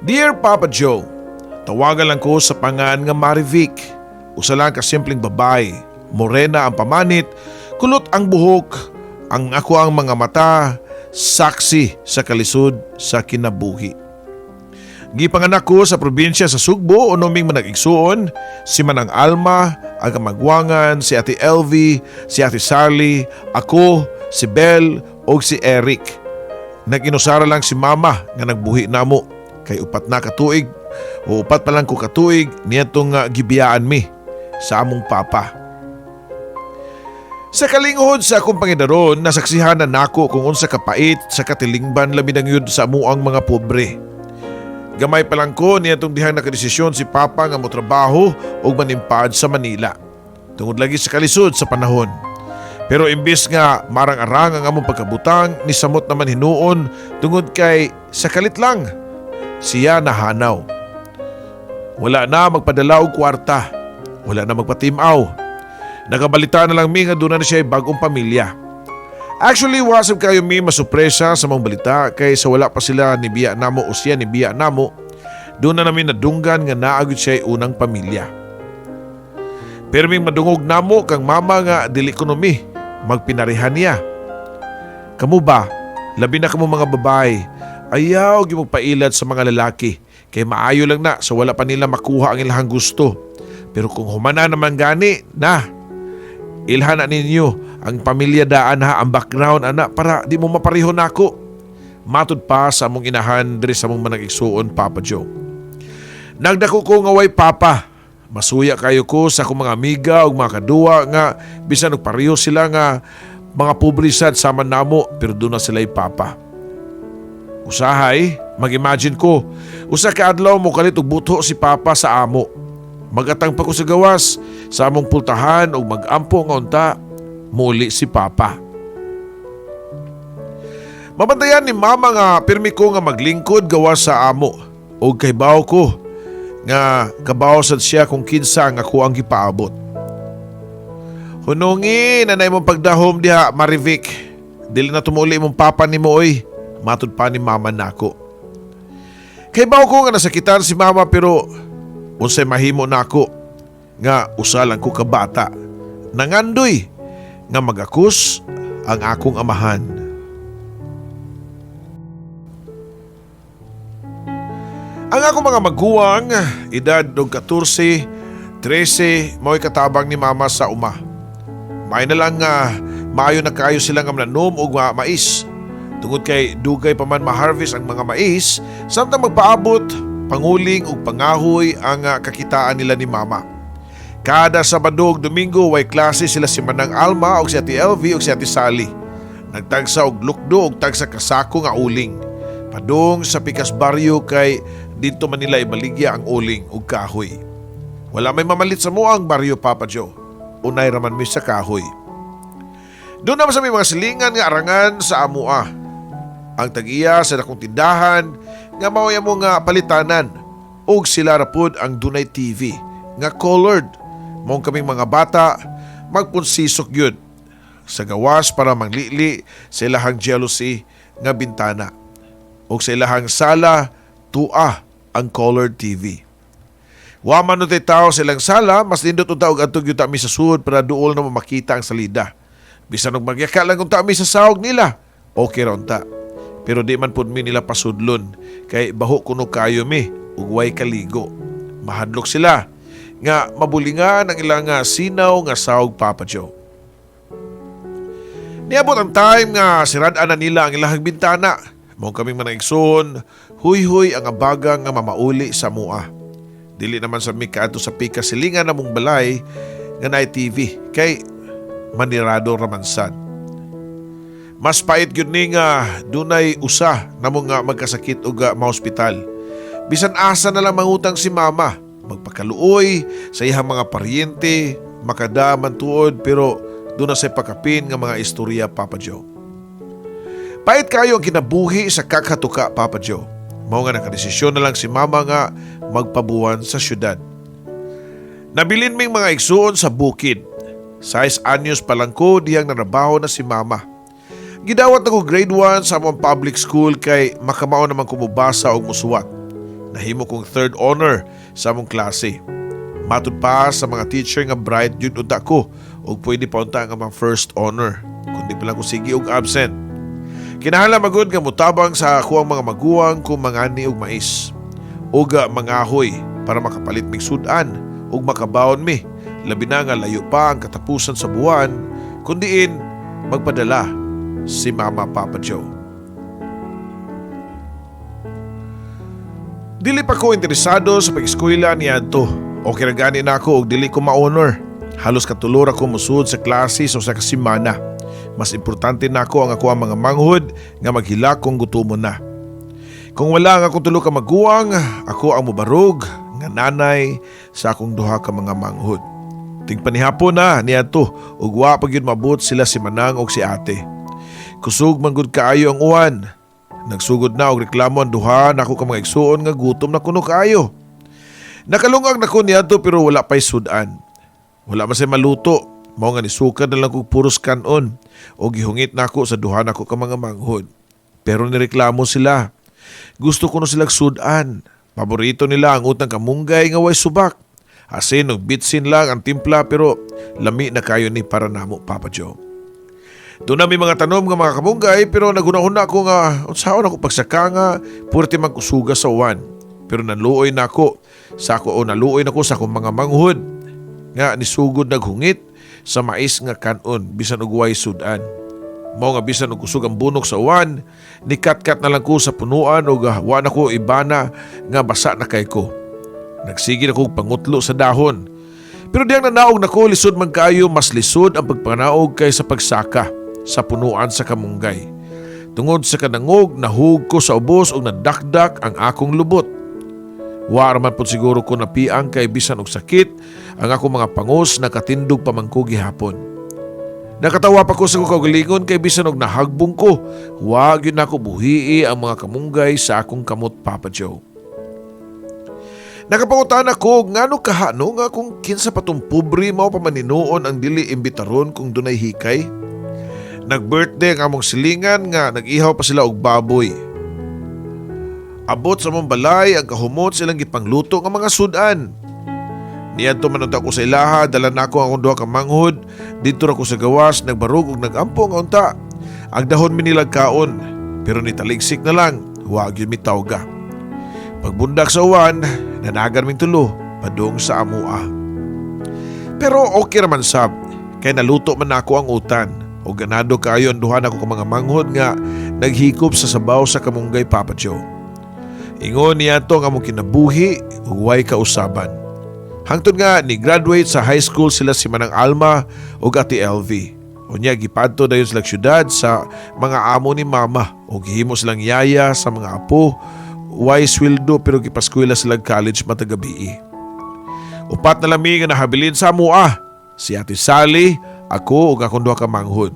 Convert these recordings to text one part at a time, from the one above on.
Dear Papa Joe, tawagan lang ko sa pangan nga Marivic. Usa lang ka simpleng babae, morena ang pamanit, kulot ang buhok, ang ako ang mga mata, saksi sa kalisod sa kinabuhi. Gipanganak ko sa probinsya sa Sugbo, unuming manag-igsuon, si Manang Alma, ang kamagwangan, si Ate Elvie, si Ate Sally, ako, si Belle, o si Eric. Nag-inusara lang si Mama nga nagbuhi namo, kay upat na katuig, o upat pa lang ko katuig, niyatong gibiyaan mi sa among papa. Sa kalinghod sa akong pangidaron, nasaksihan na nako kung unsa kapait sa katilingban labi ng yun sa amuang mga pobre. Gamay pa lang ko niyatong dihang nakadesisyon si Papa nga motrabaho o manimpad sa Manila. Tungod lagi sa kalisod sa panahon. Pero imbis nga marang-arang ang among pagkabutang, ni samot naman hinuon tungod kay sakalit lang. Siya nahanaw. Wala na magpadala og kwarta. Wala na magpatimaw. Nagabalita na lang mi nga doon na siya ay bagong pamilya. Actually, wasap kayo mi masupresa sa mga balita kay sa wala pa sila ni biya namo o siya ni biya namo, doon na namin nadunggan nga naagod siya ay unang pamilya. Pero ming madungog namo kang mama nga dili ekonomi, magpinarihan niya. Kamu ba, labi na kamo mga babae, ayaw gyud magpailad sa mga lalaki kay maayo lang na sa wala pa nila makuha ang ilahang gusto. Pero kung humana naman gani, na ilhan na ninyo ang pamilya daan ha, ang background ana para di mo mapareho nako. Matud pa sa among inahan diri sa among manag-igsuon, Papa Joe. Nagdako ko nga way papa. Masuya kayo ko sa akong mga amiga ug mga kaduwa nga bisan og pareho sila nga mga publisad sama namo pero doon na sila'y papa. Usahay, mag-imagine ko, usa ka adlaw mo kalit og butho si papa sa amo. Magatang pa ko sa gawas sa among pultahan ug mag-ampo nga unta. Muli si Papa. Mabantayan ni Mama nga pirmi ko nga maglingkod gawas sa amo. O kay baw ko nga kabaw sad siya kung kinsa nga ako ang gipaabot. Hunungi nanay mong pagdahom diha Marivic. Dili na tumuli mong papa ni mo oy. Matud pa ni Mama nako. Kay baw ko nga nasakitan si Mama pero unsay mahimo nako nga usa lang ko kabata. Nangandoy nga magakus ang akong amahan. Ang akong mga maguwang, edad og 14, 13, mo'y katabang ni Mama sa uma. May na lang nga maayo na kayo sila nga mananom og mais. Tungod kay dugay pa man ma-harvest ang mga mais, samtang magpaabot, panguling ug pangahoy ang kakitaan nila ni Mama. Kada Sabado ug Domingo way klase sila si Manang Alma ug si Ate Elvie ug si Ate Sally. Nagtagsa og lukdo ug tagsa kasako nga uling. Padung sa pikas baryo kay dito man nila ibaligya ang uling ug kahoy. Wala may mamalit sa muang baryo, Papa Joe. Unay raman mi sa kahoy. Doon naman sa may mga silingan nga arangan sa amua. Ang tag-iya sa dakong tindahan nga mawaya mo nga palitanan ug sila rapod ang dunay TV nga colored. Mong kaming mga bata, magpunsisok yun sa gawas para manglili sa ilahang jealousy nga bintana. O sa ilahang sala, tua ang colored TV. Waman no tao sa ilang sala, mas lindot o taog atog yung tami sa sud para dool na makita ang salida. Bisan og magyaka lang kung tami sa sahog nila, okay ron ta. Pero di man pud mi nila pasudlon, kay baho kuno kayo mi, ugway kaligo. Mahadlok sila nga mabulingan ang ilang sinaw nga sahog, Papa Joe. Niabot ang time nga sirad-an na nila ang ilahang bintana. Mong kaming manaigsoon, huy-huy ang abaga nga mamauli sa mua. Dili naman sa mikato sa pika silingan na mong balay nga na TV kay manirado ramansad. Mas pait yun ni nga dunay usa na mong magkasakit o ma-hospital. Bisan asa na lang mangutang si Mama. Magpakaluoy sa iyang mga paryente, makadaman tuod pero doon na sa pakapin nga mga istorya, Papa Joe. Pait kayo ang kinabuhi sa kakatuka, Papa Joe. Mao nga nakadesisyon na lang si Mama nga magpabuwan sa syudad. Nabilin ming mga igsuon sa bukid. 6 anyos pa lang ko diyang narabaho na si Mama. Gidawat ako grade 1 sa among public school kay makamao naman kumubasa o musuwat. Nahimo kong third honor sa among klase. Matud pa sa mga teacher nga bright yun unta ko o pwede pa unta nga mga first honor. Kundi pa lang ko sige og absent. Kinahanglan magud nga mutabang sa ako ang mga maguwang kung mangani og mais. Uga mangahoy para makapalit mig sudan ug makabaon mi. Labi na nga layo pa ang katapusan sa buwan kundiin magpadala si Mama Papa Joe. Dili pa ko interesado sa pag-eskwela niadto. Okay ra gani na ako og dili ko ma-honor. Halos katulor ako musud sa klase sa usa ka semana. Mas importante na ako ang ako ang mga manghud nga maghilak kung gutomon na. Kung wala nga akong tulo ka maguwang, ako ang mubarog nga nanay sa akong duha ka mga manghud. Tingpanihapon na niadto ug wa pa gyud mabot sila si Manang og si Ate. Kusog man gud kaayo ang uwan. Nagsugod na og reklamo ang duha nako ka mga igsuon nga gutom na kuno kaayo. Nakalungag nako niadto pero wala pay sudan. Wala man say maluto. Mao nga nisukad na lang kog puros kanon o gihungit nako sa duha nako ka mga manghod. Pero nireklamo sila. Gusto ko no silang sudan. Paborito nila ang utang kamunggay nga way subak. Asin og bitsin lang ang timpla pero lami na kayo ni para namo Papa Joe. Doon na may mga tanom nga mga kamunggay pero nagunahon ako nga unsaon ako pagsaka nga purti magkusuga sa uwan. Pero naluoy na ako sa akong mga manghud nga nisugod naghungit sa mais nga kanon bisan og way sudan. Mao nga bisan og kusog ang bunok sa uwan, nikat-kat na lang ko sa punuan ug wa na ko ibana nga basa na kay ko. Nagsige na ko pangutlo sa dahon. Pero diyang nanaog na ko lisod man kaayo mas lisod ang pagpanaog kaysa pagsaka sa punuan sa kamunggay. Tungod sa kanangog nahug ko sa ubos ug nadakdak ang akong lubot. Wa raman pud siguro ko napiang kay bisan og sakit ang akong mga pangos nakatindog pamangko gihapon. Nakatawa pa ko sa kaugalingon kay bisan og nahagbong ko. Wa gyud nako buhii ang mga kamunggay sa akong kamot Papa Joe. Nakapangutan ako ngano kahano nga kung kinsa patong pobre mao pa maninuon ang dili imbitaron kung dunay hikay. Nag-birthday ang among silingan nga nag-ihaw pa sila og baboy. Abot sa mong balay ang kahumot silang gipangluto nga mga sudan. Niadto man unta ko sa ilaha, dala nako ang akong duha ka manghud, dito ra ko sa gawas, nagbarog ug nagampo nga unta. Ang dahon mi nilag kaon, pero nitaligsik na lang, wa gyud mi tawga. Pagbundak sa uwan, nanagan ming tulo padung sa amua. Pero okay raman sab, kay naluto man nako ang utan. O ganado kaayo ang duha nako ka mga manghod nga naghikop sa sabaw sa kamunggay Papa Joe. Ingon niya to nga mong kinabuhi ug way kausaban. Hangtod nga ni graduate sa high school sila si Manang Alma ug Ate LV. Unya gipadto dayon sila syudad sa mga amo ni Mama ug gihimo silang yaya sa mga apo. Way sweldo pero gipaskwela sila college matag gabi. Upat na lami nga nahabilin sa amua. Si Ate Sally, ako ug akong duha ka manghod.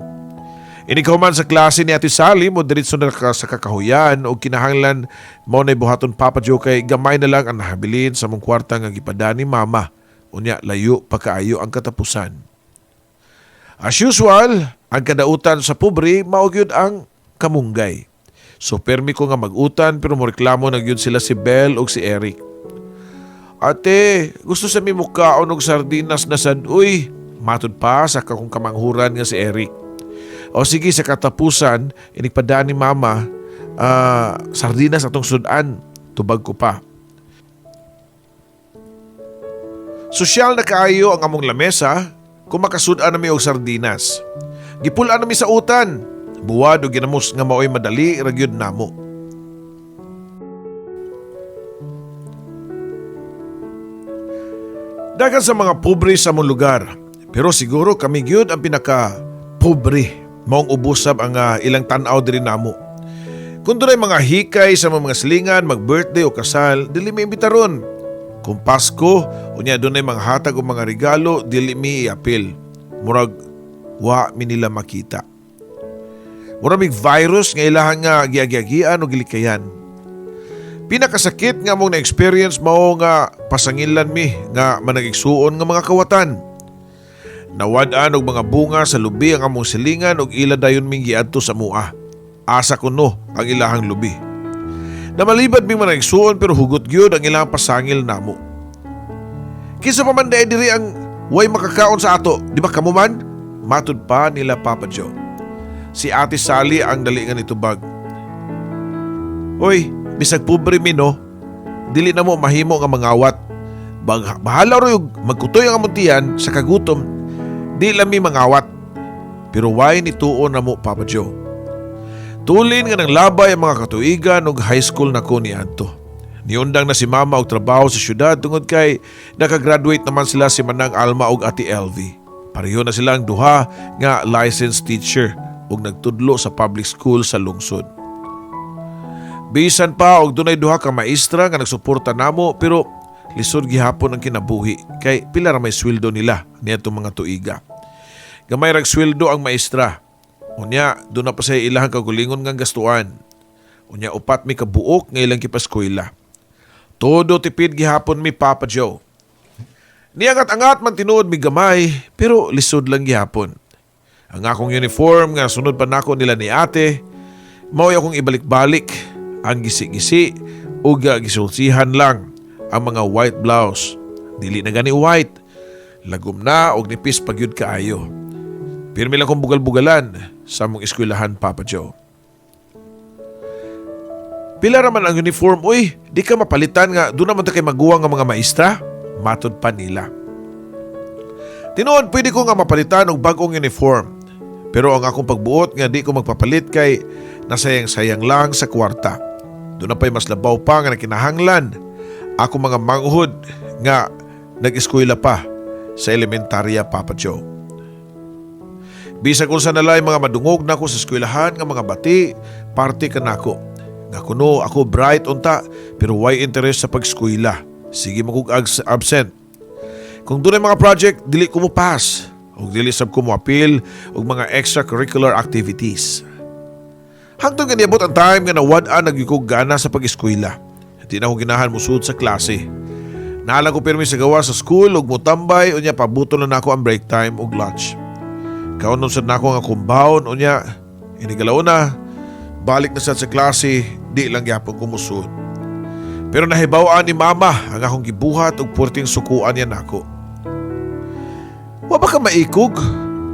Inikahuman sa klase ni Ate Sally mo diretso na sa kakahuyan o kinahanglan mo na buhaton Papa Joe kay gamay na lang ang nahabilin sa mong kwarta nga gipada ni Mama. Unya layo pa kaayo ang katapusan. As usual, ang kadautan sa pobre mao gyud ang kamunggay. So permi ko nga mag-utan pero moreklamo na gyud sila si Belle ug si Eric. Ate, gusto sa mi mukaon og sardinas na sad uy. Matud pa sa kakong kamanghuran nga si Eric. O sige sa katapusan, inikpadaan ni Mama, sardinas atong sudan, tubag ko pa. Sosyal na kaayo ang among lamesa kung makasudan na mi og sardinas. Gipulaan na mi sa utan, buwad o ginamos nga maoy madali ragyod namo. Dagan sa mga pobre sa among lugar, pero siguro kami gyud ang pinaka-pobre. Maong ubusab ang ilang tanaw diri namo. Kung dunay mga hikay sa mga silingan, mag-birthday o kasal, dili mi imbitaron. Kung Pasko, unya dunay mga hatag o mga regalo, dili mi iapil. Murag wa mi nila makita. Murag mig virus nga ilahan nga giagyagian o gilikayan. Pinakasakit nga mong na-experience mao nga pasangilan mi nga managigsuon nga mga kawatan. Nawad-an og mga bunga sa lubi ang among silingan og ila dayon ming giadto sa mua. Asa kuno ang ilahang lubi. Namalibad mi man igsuon pero hugot gyud ang ilang pasangil namo. Kinsa pa man diri ang way makakaon sa ato, di ba kamo man? Matud pa nila Papa Joe. Si Ate Sally ang dali nga nitubag. Oy, bisag pobre mi no, dili na mo mahimo nga mangawat. Bahala ro yung magkutoy ang amuntian sa kagutom, di lang mi mangawat. Pero why nituon na mo Papa Joe? Tulin nga ng labay ang mga katuigan og high school na ko ni Anto. Niundang na si Mama og trabaho sa syudad tungod kay nakagraduate naman sila si Manang Alma og Ate LV. Pareho na silang duha nga licensed teacher ug nagtudlo sa public school sa lungsod. Bisan pa og dunay duha ka maestra nga nagsuporta namo pero lisod gihapon ang kinabuhi kay pila ra may sweldo nila niadtong mga tuiga. Gamay rag sweldo ang maestra. Unya, doon na pa sa ilahang kagulingon ng gastuan. Unya, upat mi kabuok nga ilang kipaskwela. Todo tipid gihapon mi Papa Joe. Niangat-angat man tinuod mi gamay, pero lisod lang gihapon. Ang akong uniform nga sunod pa nako nila ni ate, mao akong ibalik-balik ang gisi-gisi o gisulsihan lang ang mga white blouse. Dili na gani white. Lagom na og nipis pagyud kaayo. Pirmi lang kong bugal-bugalan sa mong eskwelahan, Papa Joe. Pila raman ang uniform, uy, di ka mapalitan nga doon naman ta kay maguwang nga mga maestra? Matod pa nila. Tinuod, pwede ko nga mapalitan og bagong uniform. Pero ang akong pagbuot nga di ko magpapalit kay nasayang-sayang lang sa kwarta. Doon na pa'y mas labaw pa nga nakinahanglan. Ako mga manghud nga nag-eskwela pa sa elementarya, Papa Joe. Bisag kung sa nalay mga madungog na ko sa eskwelahan nga mga bati, parte ka nako. Nga kuno ako bright unta pero why interest sa pag-eskwela. Sige magug absent. Kung doon mga project, dili ko mo pass. O dili sab ko mo appeal og mga extracurricular activities. Hangtod nga niabot ang time nga nawad-an nagyukog gana sa pag-eskwela. Hindi na ako ginahan musud sa klase. Naalang ko pirmi sa gawa sa school og mutambay unya pabuto na nako ang break time og lunch. Kaunom sad nako nga kumbaon unya inigalaw na balik na sad sa klase di lang gyapon kumusud. Pero nahibawaan ni Mama ang akong gibuhat og purting sukuan niya nako. Wa ba ka maikog?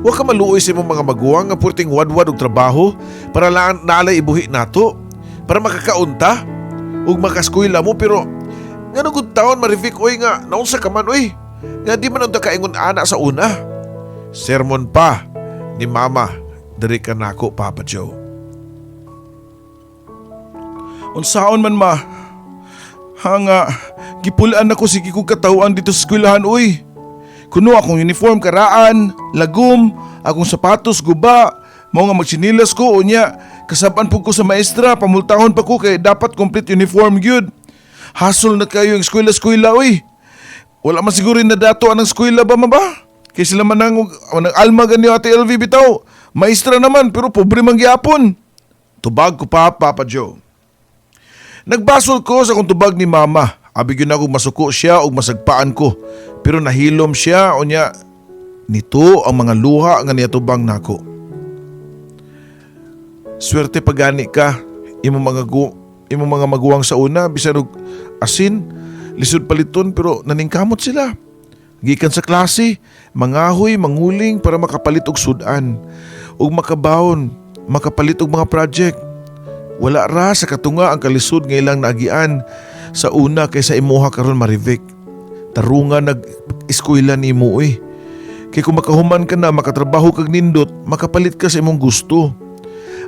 Wa ka maluoy sa imong mga maguwang nga purting wadwad og trabaho para lang naalay ibuhi nato para makakaunta ug makaskwela mo pero ngano gud taon marifik oy nga naunsa ka man oy nga di man unta kaingon ana sa una. Sermon pa ni Mama diri ka nako Papa Joe. Unsaon man ma? Hanga gipulaan ako sige kog katawhan dito sa eskwelahan oy. Kuno akong uniform karaan, lagom, akong sapatos guba, mao nga magsinilas ko unya kasaban pug ko sa maestra pamultahon pa ko kay dapat complete uniform gyud. Hasol na kayo ang eskwela oy. Wala man siguro na dato anang eskwela ba ba? Kay sila man ang alma ganyo Ate LV bitaw. Maestra naman pero pobre man gyapon. Tubag ko pa Papa Joe. Nagbasol ko sa kung tubag ni Mama. Abi gyud ako masuko siya og masagpaan ko. Pero nahilom siya unya nito ang mga luha nga niya tubang nako. Swerte pagani ka imong mga maguwang sa una bisan og asin lisod paliton pero naningkamot sila. Gikan sa klase, mangahoy, manguling para makapalit og sudan ug makabawon, makapalit og mga project. Wala ra sa katunga ang kalisod nga ilang naagian sa una kaysa imuha karon Marivic. Tarungan nag-eskwela nimo oy. Kay kung makahuman ka na makatrabaho kag nindot, makapalit ka sa imong gusto.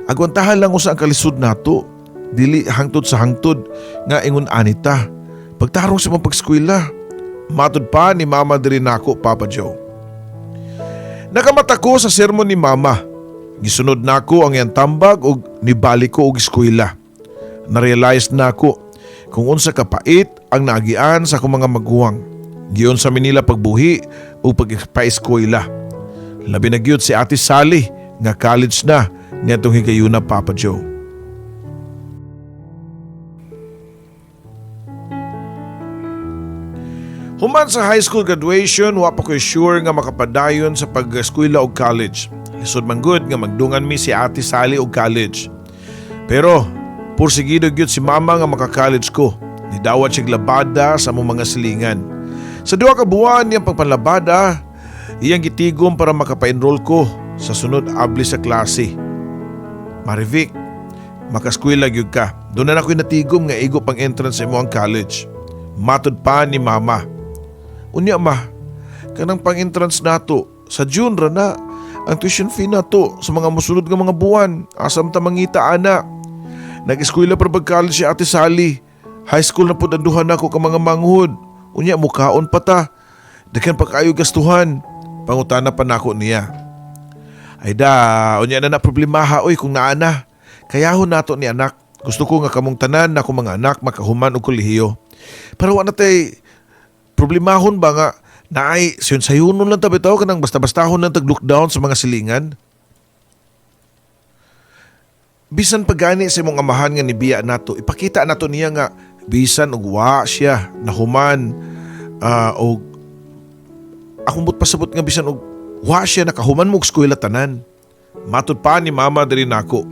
Agwantahan lang usa ang kalisod nato. Dili hangtod sa hangtod nga ingon anita. Pagtarong sa imong pag-eskwela. Matud pa ni Mama diri nako Papa Joe. Nakamata ko sa sermon ni Mama. Gisunod nako ang iyang tambag ug nibalik ko og eskwela. Na-realize nako kung unsa kapait ang naagian sa akong mga maguwang. Giyon sa Manila pagbuhi o pagpa-eskwela. Labi na gyud si Ate Sally nga college na niadtong higayuna Papa Joe. Human sa high school graduation, wa pa ko sure nga makapadayon sa pag-eskwela o college. Lisod man good nga magdungan mi si Ate Sally og college. Pero Pursigido gyud si mama nga maka-college ko. Nidawat siya labada sa among mga silingan. Sa 2 ka buwan niyang pagpanlabada, iyang gitigom para makapa-enroll ko sa sunod abli sa klase. Marivic, makaskwela gyud ka. Doon na ako'y natigom nga igo pang entrance sa imong college. Matod pa ni mama. Unya ma, kanang pang entrance nato sa June ra na ang tuition fee nato sa mga mosunod nga mga buwan. Asam ta mangita ana. Nag-eskwela para pag-college si Ate Sally. High school na po danduhan ako ka mga manghud. Unya mukaon pa ta. Daghan pa kayo gastuhan. Pangutana pa nako niya. Ay da, unya na problemaha oy kung naana. Kayahon nato ni anak. Gusto ko nga kamong tanan na akong mga anak makahuman og kolehiyo. Pero wala tay problemahon ba nga naay sayon-sayonon lang tabi tao kanang basta-bastahon lang tag-lockdown sa mga silingan. Bisan pagani sa imong amahan nga nibiya nato, ipakita nato niya nga bisan og wa siya nahuman og akong but pasabot nga bisan og wa siya nakahuman mo og eskwela tanan. Matud pa ni mama diri nako.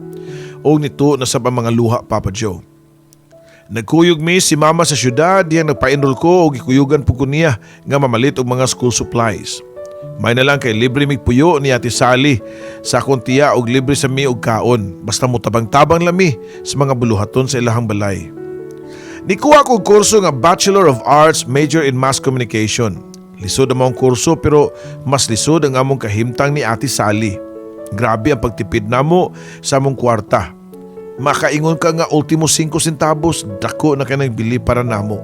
Og nito na sa mga luha, Papa Joe. Nagkuyog mi si mama sa syudad diyang nagpa-enroll ko og ikuyugan po ko niya nga mamalit og mga school supplies. May na lang kay libre mig puyo ni Ate Sally sa akong tiya og libre sa mi og kaon. Basta mo tabang-tabang lami sa mga buluhaton sa ilahang balay. Nikuha ko kurso nga Bachelor of Arts major in Mass Communication. Lisod ang mga kurso pero mas lisod ang among kahimtang ni Ate Sally. Grabe ang pagtipid namo sa among kwarta. Makaingon ka nga ultimo 5 centavos, dako na ka nang bili para namo.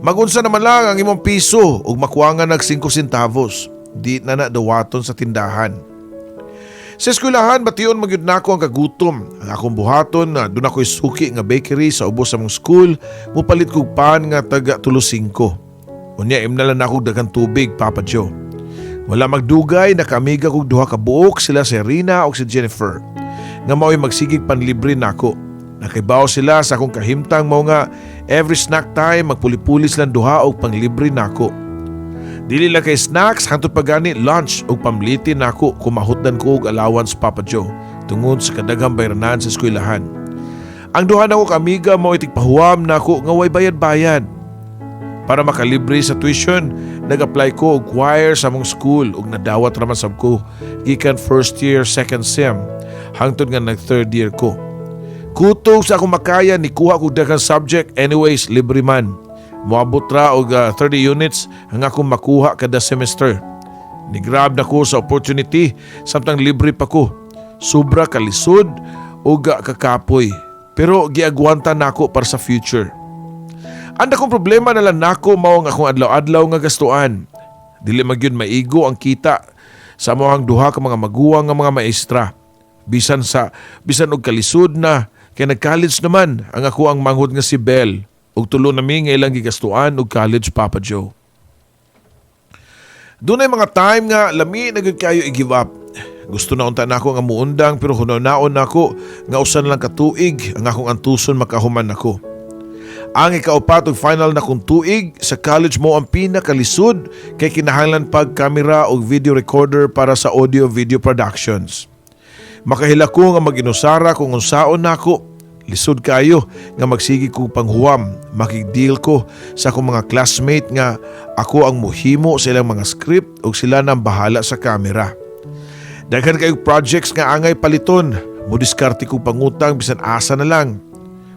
Magunsa naman lang ang imong piso ug makuha nga nag 5 centavos. Di na dawaton sa tindahan. Sa eskwelahan, bation magyud nako ang kagutom. Ang akong buhaton na doon ako'y suki nga bakery sa ubos sa mong school, mupalit kog pan nga taga 3.5. Unya imnalan ako daghang tubig, Papa Joe. Wala magdugay, nakamiga kog 2 ka buok sila si Rina o si Jennifer. Nga mao'y magsigig panlibre nako. Nakibaw sila sa akong kahimtang mao nga every snack time magpuli-pulis lang 2 og panglibre nako. Dili lang kay snacks, hantod pagani lunch og pamlitin nako kumahutdan ko og allowance, Papa Joe, tungod sa kadaghang bayranan sa eskwelahan. Ang 2 nako kamiga mao itigpahuwam nako nga way bayad-bayad. Para makalibre sa tuition, nag-apply ko og choir sa mong school ug nadawat raman sab ko gikan first year, second sem, hangtod nga nag third year ko. Kutog sa akong makaya ni kuha ko daghang subject, anyways libre man. Moabot ra og 30 units ang akong makuha kada semester. Nigrab na ko sa opportunity samtang libre pa ko. Sobra kalisod ug kakapoy, pero giagwanta nako para sa future. Anda kong problema na lang nako mao ang akong adlaw-adlaw nga gastuan. Dili magyud maigo ang kita sa among 2 ka mga maguwang nga mga maestra. Bisan og kalisod na kay nag-college naman ang ako ang manghud nga si Belle. Ug tulo nami nga ilang gigastuan og college, Papa Joe. Dunay mga time nga lami na gyud kayo i-give up. Gusto na unta nako nga muundang pero hunaw-naon nako nga usan lang ka tuig ang akong antuson makahuman nako. Ang ikaupat ug final na kong tuig sa college mo ang pinakalisod kay kinahanglan pag kamera o video recorder para sa audio-video productions. Makahila ko nga mag-inusara kung unsaon nako. Lisod kayo nga magsigi ko panghuwam. Makigdeal ko sa akong mga classmate nga ako ang muhimo sa ilang mga script o sila nang bahala sa kamera. Daghan kayong projects nga angay paliton. Mudiskarte ko pangutang bisan asa na lang.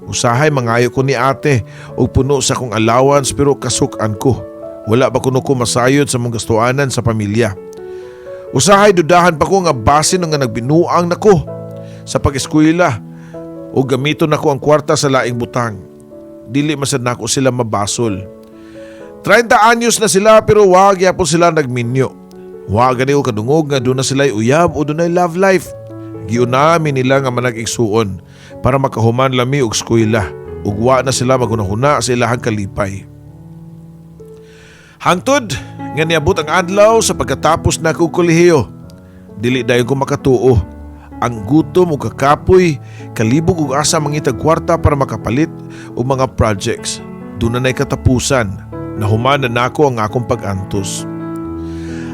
Usahay mangayo ko ni ate o puno sa akong allowance pero kasukan ko. Wala ba kuno ko masayod sa mong gastuanan sa pamilya. Usahay dudahan pa ko nga basin nga nagbinuang nako sa pag-eskwela o gamiton nako ang kwarta sa laing butang. Dili masad nako sila mabasol. 30 anyos na sila pero wag yapon sila nagminyo. Wag gani o kadungog nga doon na sila'y uyab o doon na love life. Giunami nila nga manag-igsuon para makahuman lami og eskwela ug wa na sila maghunahuna sa ilahang kalipay. Hangtod nga niabot ang adlaw sa pagkatapos na kong kolehiyo. Dili dayon ko makatuo. Ang gutom o kakapoy, kalibog og asa mangitag kwarta para makapalit og mga projects. Doon na katapusan, nahuman na nako ang akong pag-antos.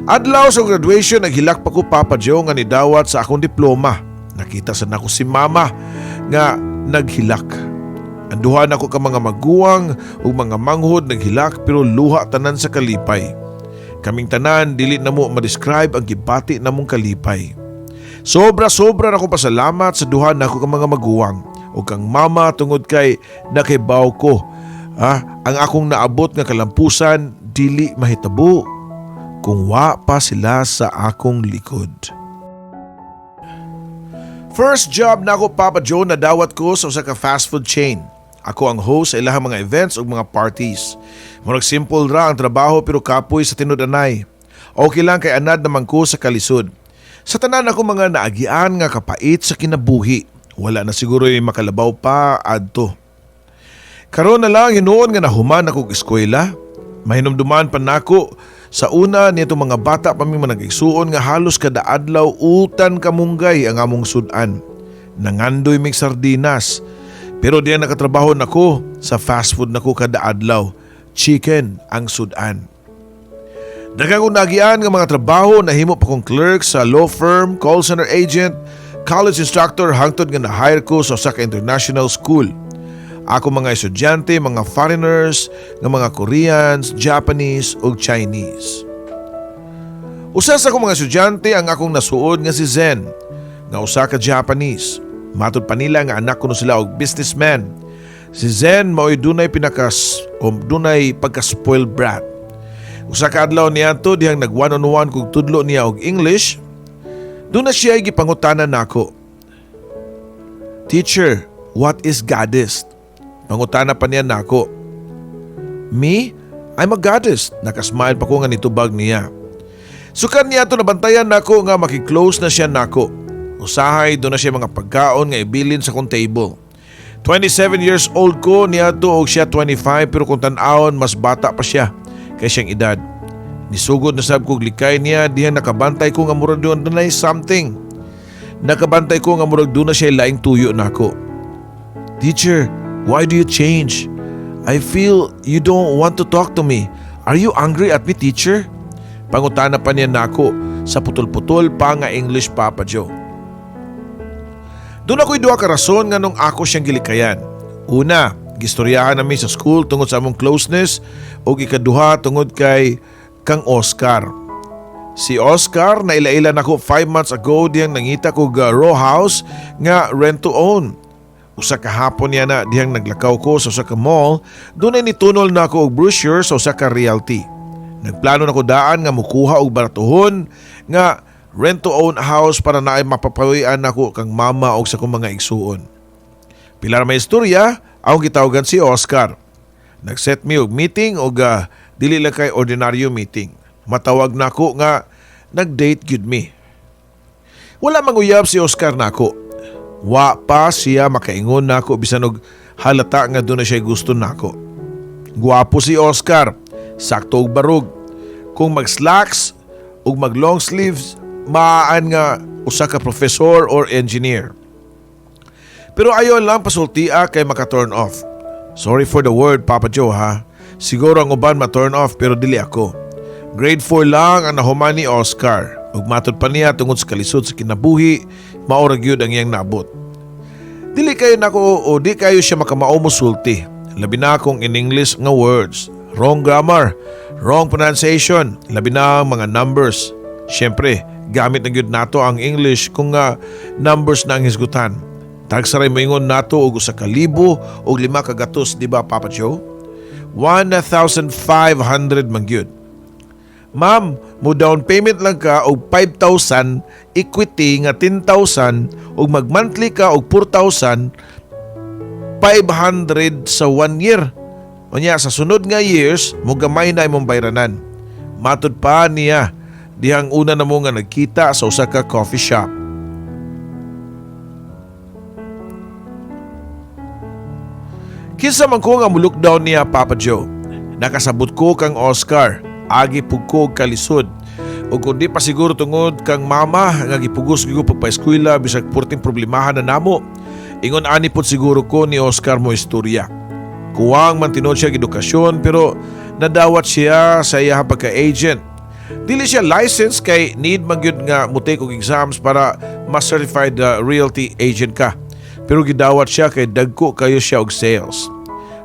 Adlaw sa graduation, naghilak pa ko, Papa Joe, nga nidawat sa akong diploma. Nakita sa nako si Mama nga naghilak. Anduhan ako ka mga maguwang ug mga manghod naghilak pero luha tanan sa kalipay. Kaming tanan dili na mo ma-describe ang gibati namong kalipay. Sobra na ako pasalamat sa duha nako ka mga maguwang ug kang mama tungod kay nakibaw ko. Ang akong naabot nga kalampusan dili mahitabo kung wa pa sila sa akong likod. First job na ako, Papa Joe, na dawat ko sa usa ka fast food chain. Ako ang host sa ilahang mga events ug mga parties. Murag simple ra ang trabaho pero kapoy sa tinud-anay. Okay lang kay anad naman ko sa kalisod. Sa tanan ako mga naagian nga kapait sa kinabuhi. Wala na siguro yung makalabaw pa adto. Karon na lang hinuon nga nahuman akong eskwela. Mahinumduman pa nako sa una nito mga bata pa mi manag-igsuon nga halos kada adlaw utan kamunggay ang among sudan. Nangandoy mig sardinas. Pero diyan nakatrabaho nako sa fast food nako kada adlaw. Chicken ang sudan. Daghang unagian nga mga trabaho nahimo pa kong clerk sa law firm, call center agent, college instructor hangtod nga na-hire ko sa usa ka international school. Ako mga estudyante, mga foreigners, nga mga Koreans, Japanese ug Chinese. Usa sa akong mga estudyante ang akong nasuod nga si Zen, nga usa ka Japanese. Matud pa nila nga anak ko no sila og businessman. Si Zen mao'y dunay dunay pagka-spoiled brat. Usa ka adlaw niadto dihang nag-one-on-one kog tudlo niya og English. Doon na siya gipangutanan nako. Teacher, what is goddess? Pangutana pa niya nako. Me? I'm a goddess. Nakasmile pa ko nga nitubag niya. Sukan niya to nabantayan nako nga makiklose na siya nako. Usahay doon na siya mga pagkaon nga ibilin sa kong table. 27 years old ko niya to og siya 25 pero kung tan-awon mas bata pa siya kay siyang edad. Nisugod na sab kog likay niya diha nakabantay ko nga murag doon na something. Nakabantay ko nga murag doon na siya laing tuyo nako. Teacher, why do you change? I feel you don't want to talk to me. Are you angry at me, teacher? Pangutana pa niya nako sa putol-putol pa nga English, Papa Joe. Doon ako'y duha ka rason nga nung ako siyang gilikayan. Una, gistoryahan namin sa school tungod sa among closeness o ikaduha tungod kay kang Oscar. Si Oscar na ila-ila nako 5 months ago diyang nangita ko row house nga rent to own. Usa ka hapon niya na dihang naglakaw ko sa usa ka mall, doon ay nitunol na ako og brochure sa usa ka realty. Nagplano na ko daan nga mukuha og baratuhon nga rent to own house para naay mapapawian nako kang mama og sa kong mga igsuon. Pilar may istorya, akong gitawgan si Oscar. Nag-set me og meeting og dili lang kay ordinaryo meeting. Matawag nako nga nag-date gyud me. Wala manguyab si Oscar nako. Wa pa siya makaingon nako bisan og halata nga doon na siya gusto nako. Guwapo si Oscar, sakto og barug. Kung mag-slacks ug mag-long sleeves, maan nga usa ka professor or engineer. Pero ayon lang pasultia kay maka-turn off. Sorry for the word, Papa Joe ha. Siguro ang uban ma-turn off pero dili ako. Grade 4 lang ang nahuman ni Oscar. Ug matod pa niya tungod sa kalisod sa kinabuhi, maorag yun ang iyang naabot. Dili kayo nako o di kayo siya makamao musulti. Labi na akong in English nga words. Wrong grammar, wrong pronunciation, labi na ang mga numbers. Siyempre, gamit na gyud nato ang English kung numbers na ang hisgutan. Tagsaray moingon nato og usa ka libo og 5 ka gatos, di ba Papa Joe? 1,500 man gyud. Ma'am, mo down payment lang ka og 5,000, equity nga 10,000 ug mag-monthly ka og 4,500 sa 1 year. Unya sa sunod nga years, mo gamay na imong bayranan. Matud pa niya, dihang una na mo nga nagkita sa usa ka coffee shop. Kinsa man ko nga mulukdown niya, Papa Joe. Nakasabot ko kang Oscar. Agi pugkog kalisod. O kung di pa siguro tungod kang mama nga gipugos gigo pagpa-eskwela bisag purting problemahan na namo. Ingon ani pod siguro ko ni Oscar mo istorya. Kuwang man tinod siya edukasyon pero nadawat siya sa iya pagka-agent. Dili siya license kay need man gyud nga mo take og exams para ma-certified realty agent ka. pero gidawat siya kay dagko kayo siya og sales.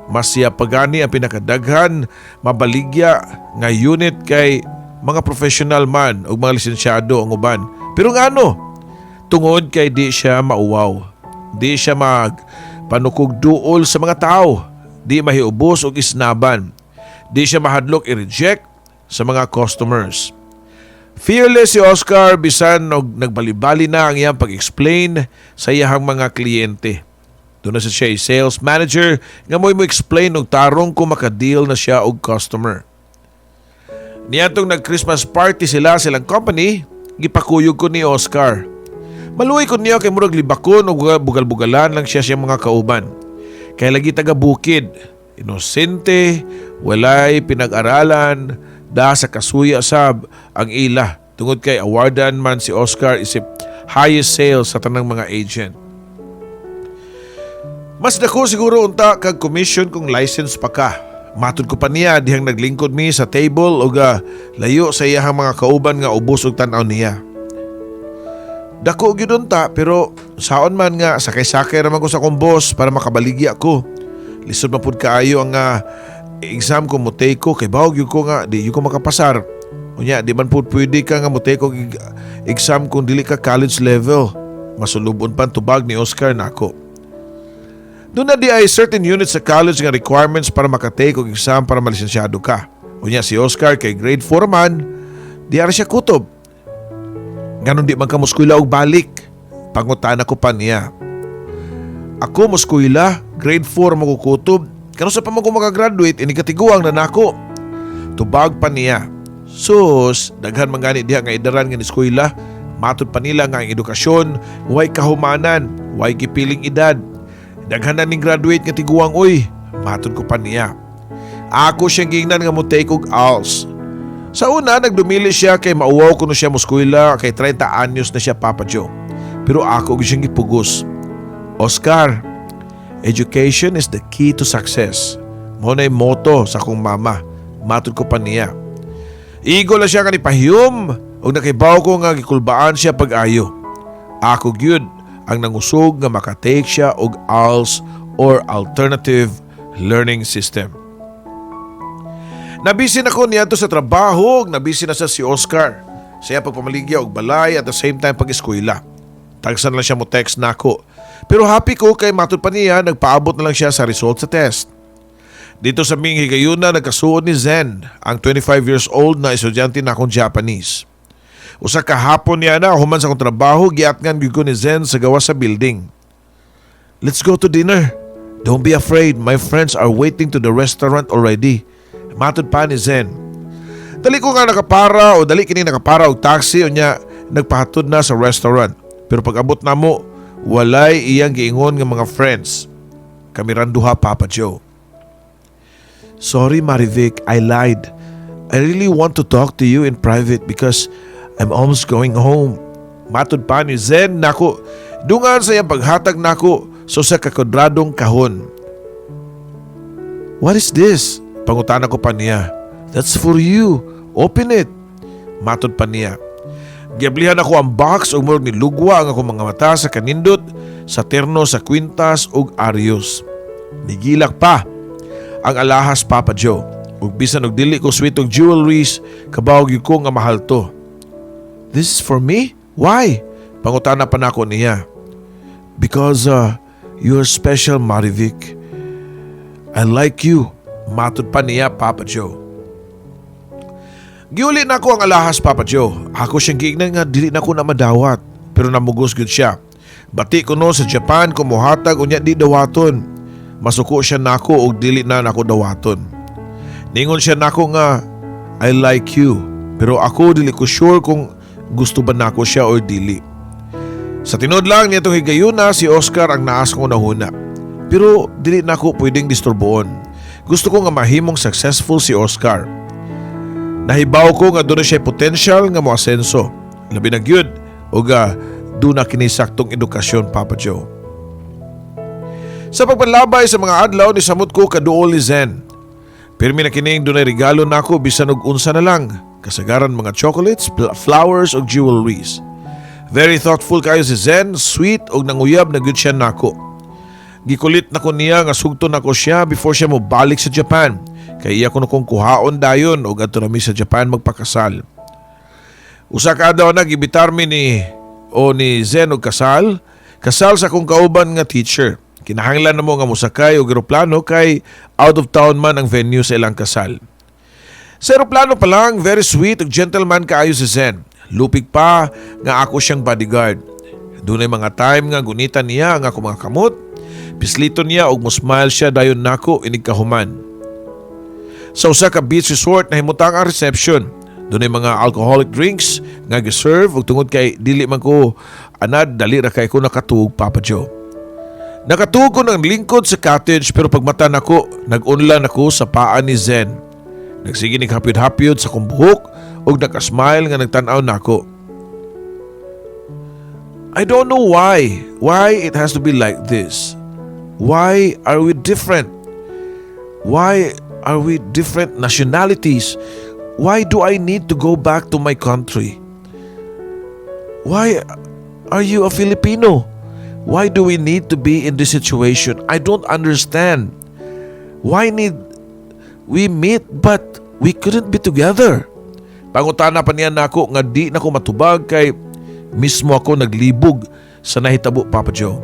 Mas siya pagani ang pinakadaghan mabaligya nga unit kay mga professional man o mga lisensyado ang uban. Pero ngano? Tungod kay di siya mauwaw. Di siya magpanukog duol sa mga tao. Di mahiubos og isnaban. Di siya mahadlok i-reject sa mga customers. Fearless si Oscar bisan og nagbalibali na ang iyang pag-explain sa iyang mga kliyente. Doon na siya sales manager nga mo explain og tarong kung makadeal na siya og customer. Niyatong nag-Christmas party silang company, gipakuyog ko ni Oscar. Maluoy ko niya kay murag libakon o bugal-bugalan lang siya siyang mga kauban. Kaya lagi taga bukid, inosente, walay pinag-aralan, da sa kasuya sab ang ila. Tungod kay awardan man si Oscar isip highest sales sa tanang mga agent. Mas dako siguro unta kag commission kung license pa ka. Matud ko pa niya dihang naglingkod mi sa table o layo sa iyahang mga kauban nga ubos og tan-aw niya. Dako gyud unta pero saon man nga sakay-sakay raman ko sa kong boss para makabaligya ko. Lisod man pud kaayo ang exam ko mo take ko kay bawog gyud ko nga di ko makapasar. Unya di man pud pwede ka nga mo take ko exam kung dili ka college level. Masulubon pan tubag ni Oscar nako. Doon na di ay certain units sa college nga requirements para makatake og exam para malisensyado ka. Unya si Oscar kay grade 4 man, di ara siya kutob. Ganon di man ka muskwila og balik. Pangutana ko pa niya. Ako muskwila, grade 4 makukutob. Kano sa pa mo ko makagraduate, inikatiguang na nako. Tubag pa niya. Sus, daghan man gani diha nga idaran nga ni eskwela. Matud pa nila nga ang edukasyon, way kahumanan, way gipiling edad. Daghan na ning graduate nga tiguang oy. Matud ko pa niya. Ako siyang gingnan nga mo take og ALS. Sa una, nagdumili siya kay mauwaw ko no siya muskwila kay 30 anyos na siya Papa Joe. Pero ako siyang gipugos. Oscar, education is the key to success. Mo na'y motto sa akong mama. Matud ko pa niya. Igo lang siya kanipahiyom o nakibaw ko nga gikulbaan siya pag-ayo. Ako gyud ang nangusog nga makatake siya og ALS or Alternative Learning System. Nabisin ako niya to sa trabaho, nabisin na sa si Oscar. Siya pagpamaligya og balay at the same time pag-eskwela. Tagsan lang siya mo text nako. Pero happy ko kay matud pa niya nagpaabot na lang siya sa result sa test. Dito sa ming higayuna nagkasuod ni Zen, ang 25 years old na estudyante na akong Japanese. Usa ka hapon niya na human sa akong trabaho, giatngan gyud ko ni Zen sa gawas sa building. Let's go to dinner. Don't be afraid, my friends are waiting to the restaurant already. Matud pa ni Zen. Dali ko nga nakapara o dali kini nakapara og taxi o niya nagpahatod na sa restaurant. Pero pag abot na mo, walay iyang giingon nga mga friends. Kami randuha Papa Joe. Sorry Marivic, I lied. I really want to talk to you in private because I'm almost going home. Matud pa ni Zen nako. Dungan sa iyang paghatag nako so sa kakwadradong kahon. What is this? Pangutana ko pa niya. That's for you. Open it. Matud pa niya. Giablihan ako ang box ug murag nilugwa ang akong mga mata sa kanindot, sa terno sa kwintas ug aryos. Nigilak pa ang alahas Papa Joe. Ug bisan og dili ko sweet og jewelries, kabawag gyud ko nga mahal to. This is for me? Why? Pangutana pa nako niya. Because you're special, Marivic. I like you. Matud pa niya Papa Joe. Giuli na ko ang alahas Papa Joe. Ako siyang giignan nga dili na ko na madawat. Pero namugos gyud siya. Bati ko no sa Japan kumuhatag unya di dawaton. Masuko siya nako og dili na nako dawaton. Ningon siya nako nga I like you. Pero ako dili ko sure kung gusto ba nako siya or dili. Sa tinod lang nitong higayuna si Oscar ang naas ko nahuna. Pero dili nako pwedeng disturboon. Gusto ko nga mahimong successful si Oscar. Nahibaw ko nga doon siya potential nga mo asenso. Labi na gyud o doon na kinisaktong edukasyon Papa Joe. Sa pagpanlabay sa mga adlaw ni samot ko kaduol ni Zen. Pirmi na kining doon ay regalo nako bisan og unsa na lang. Kasagaran mga chocolates, flowers o jewelries. Very thoughtful kayo si Zen, sweet og nanguyab na gyud siya nako. Gikulit na ko niya nga sugton ako siya before siya mo balik sa Japan. Kaya ako na kong kuhaon dayon o adto nami sa Japan magpakasal. Usa ka daw na gibitar mi ni Zen og kasal. Kasal sa akong kauban nga teacher. Kinahanglan na mo nga musakay og eroplano kay out of town man ang venue sa ilang kasal. Sa eroplano pa lang, very sweet ug gentleman kaayo si Zen. Lupig pa nga ako siyang bodyguard. Dunay mga time nga gunita niya ang ako mga kamot. Pislito niya og mo-smile siya dayon nako inig kahuman. Sa usa ka beach resort na himutang ang reception. Dunay mga alcoholic drinks nga gi-serve ug tungod kay dili man ko anad dali ra kay ko nakatuog Papa Joe. Nakatuog ko ng lingkod sa cottage pero pagmata nako nag-unlan ako sa paa ni Zen. Nagsige ning hapyod-hapyod sa kong buhok ug naka-smile nga nagtan-aw nako. I don't know why it has to be like this. Why are we different? Why are we different nationalities? Why do I need to go back to my country? Why are you a Filipino? Why do we need to be in this situation? I don't understand. Why need we meet but we couldn't be together? Pangutana pa niya nako nga di nako matubag kay mismo ako naglibog sa nahitabo Papa Joe.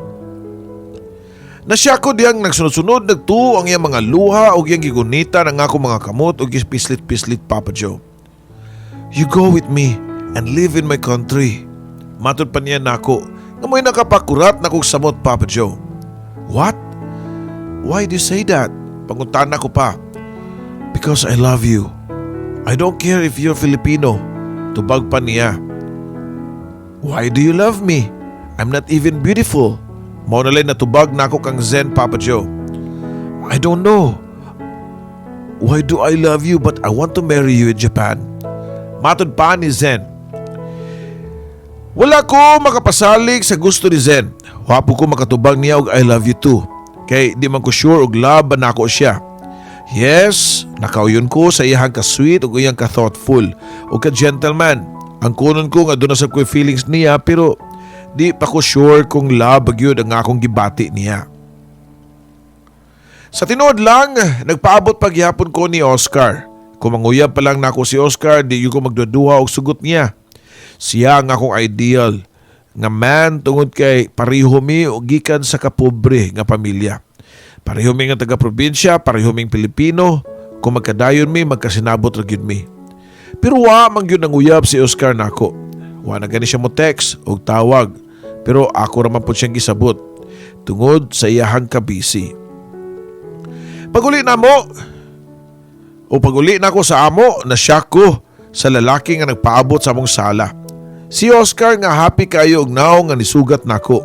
Nasya ko diyang nagsunod-sunod nagtuo ang iyang mga luha o iyang gigunita ng ako mga kamot o pislit-pislit Papa Joe. You go with me and live in my country. Matod pa niya nako nga mo'y nakapakurat na kong samot Papa Joe. What? Why do you say that? Pangutana ko pa. Because I love you. I don't care if you're Filipino. Tubag pa niya. Why do you love me? I'm not even beautiful. Mao na lang natubag na ako kang Zen Papa Joe. I don't know. Why do I love you but I want to marry you in Japan? Matod pa ni Zen. Wala ko makapasalig sa gusto ni Zen. Wapo ko makatubag niya og I love you too. Kay di man ko sure og love ba nako siya. Yes, nakauyon ko sa iyang ka-sweet ug iyang ka-thoughtful ug ka-gentleman. Ang kunon ko nga doon na sa ko'y feelings niya pero di pa ko sure kung love yun ang akong gibati niya. Sa tinuod lang, nagpaabot paghihapon ko ni Oscar. Kung manguyab pa lang na ako si Oscar, di ko magduduha og sugot niya. Siya ang akong ideal nga man tungod kay pareho mi og gikan sa kapobre nga pamilya. Pareho mi nga taga-probinsya, pareho ming Pilipino. Kung magkadayon mi, magkasinabot ra gyud mi. Pero wa man gyud nanguyab si Oscar nako. Wa na gani siya mo text o tawag pero ako raman po siyang gisabot tungod sa iyahang kabisi. Paguli na ko sa amo na siya ko sa lalaki nga nagpaabot sa among sala. Si Oscar nga happy kayo og now nga nisugat nako.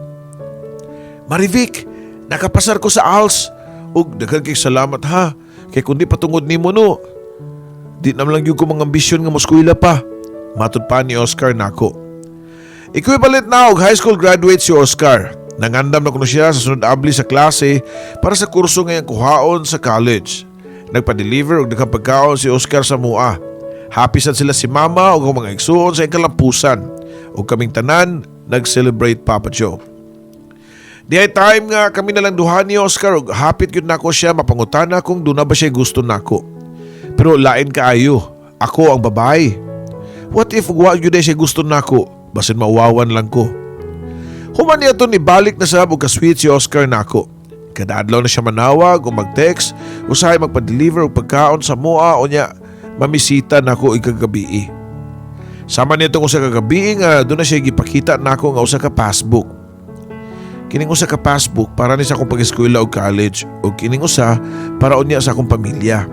Marivic, nakapasar ko sa ALS ug daghan kay salamat ha kay kundi patungod nimo no. Di naman lang yung ko mga ambisyon nga moskwela pa. Matod pa ni Oscar nako. Equivalent na og high school graduate si Oscar. Nangandam na kuno siya sa sunod abli sa klase para sa kurso ngayang kuhaon sa college. Nagpa-deliver og nakapagkaon si Oscar sa mua. Happy sad sila si mama ug ang mga igsuon sa kalampusan. Ug kaming tanan nag-celebrate Papa Joe. Di ay time nga kami na lang duha ni Oscar ug hapit gyud nako siya mapangutana kung duna ba siya gusto nako. Pero lain kaayo, ako ang babae. What if wa gyud siya gusto nako? Basin mauwawan lang ko. Human niya to ni balik na sa og ka-sweet si Oscar nako. Kada adlaw na siya manawag o mag-text, usahay magpa-deliver og pagkaon sa mua o niya mamisita nako ikagabi. Sama nito ko sa kagabi nga doon na siya gipakita nako nga usa ka passbook. Kining usa ka passbook para ni sa akong pag-eskwela og college o kining usa para unya sa akong pamilya.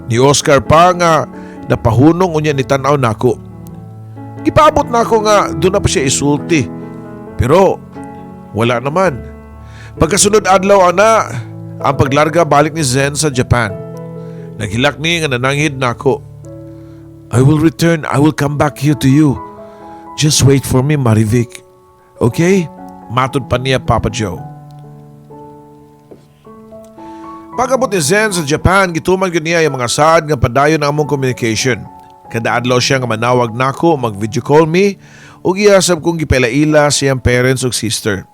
Ni Oscar pa nga napahunong unya ni tan-aw nako. Gipaabot na ako nga doon na pa siya isulti. Pero wala naman. Pagkasunod adlaw ana, ang paglarga balik ni Zen sa Japan. Naghilak ni nga nananghid na ako. I will return. I will come back here to you. Just wait for me, Marivic. Okay? Matod pa niya Papa Joe. Pag-abot ni Zen sa Japan, gituman gyud niya yung mga saad nga padayon ang among communication. Kada adlaw siya nga manawag nako, mag-video call me ug giyasab kong gipailaila siyang parents ug sister.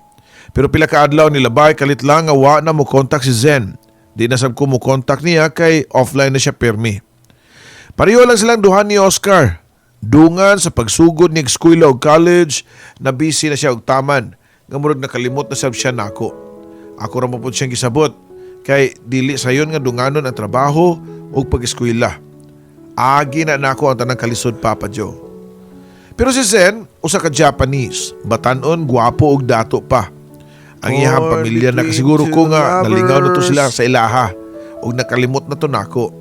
Pero pila ka adlaw nilabay kalit lang nga wa na mo contact si Zen. Di na sab ko mo contact niya kay offline na siya permi. Pareho lang silang duha ni Oscar. Dungan sa pagsugod ni eskwela o college, na busy na siya og taman. Nga murag nakalimot na sab siya nako. Ako ra mo pud siyang gisabot kay dili sayon nga dunganon ang trabaho ug pag-eskwela. Agi na nako ang tanang kalisod, Papa Joe. Pero si Zen, usa ka Japanese, batanon, gwapo ug dato pa. Ang iyahang pamilya na kasiguro ko nga nalingaw na to sila sa ilaha ug nakalimot na to nako.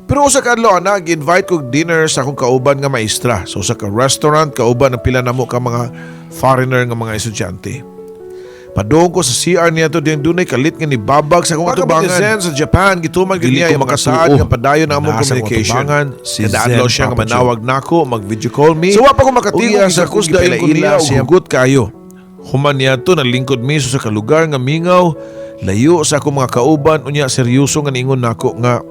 Pero usa ka adlaw na gi-invite ko dinner sa akong kauban nga maestra sa usa ka restaurant kauban ang pila namo ka mga foreigner nga mga estudyante. Padung ko sa CR niya to din dunay kalit nga nibabag sa akong atubangan. Sa Japan gituman gid niya yung makasaan nga padayon na among communication. Si Adlaw siya nga manawag nako mag-video call me. So wa pa ko makatingog sa kusdayon ko niya ug hugot kayo. Human niya to nalingkod miso sa kalugar nga mingaw, layo sa akong mga kauban unya seryoso nga ningon nako nga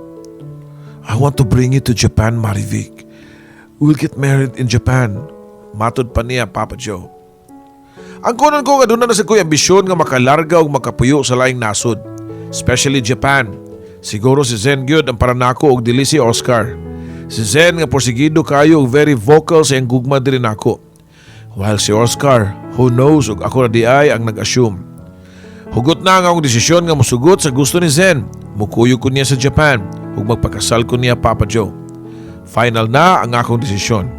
I want to bring you to Japan, Marivic. We'll get married in Japan. Matod pa niya, Papa Joe. Ang kunan ko nga doon na sa kuya ambisyon nga makalarga o makapuyo sa laing nasod, especially Japan. Siguro si Zen gyud ang para nako og dili si Oscar. Si Zen nga porsigido kayo og very vocal sa iyang gugma diri nako. While si Oscar, who knows ug ako na di ay ang nag-assume. Hugot na nga akong desisyon nga musugot sa gusto ni Zen. Mukuyo ko niya sa Japan ug magpakasal ko niya, Papa Joe. Final na ang akong desisyon.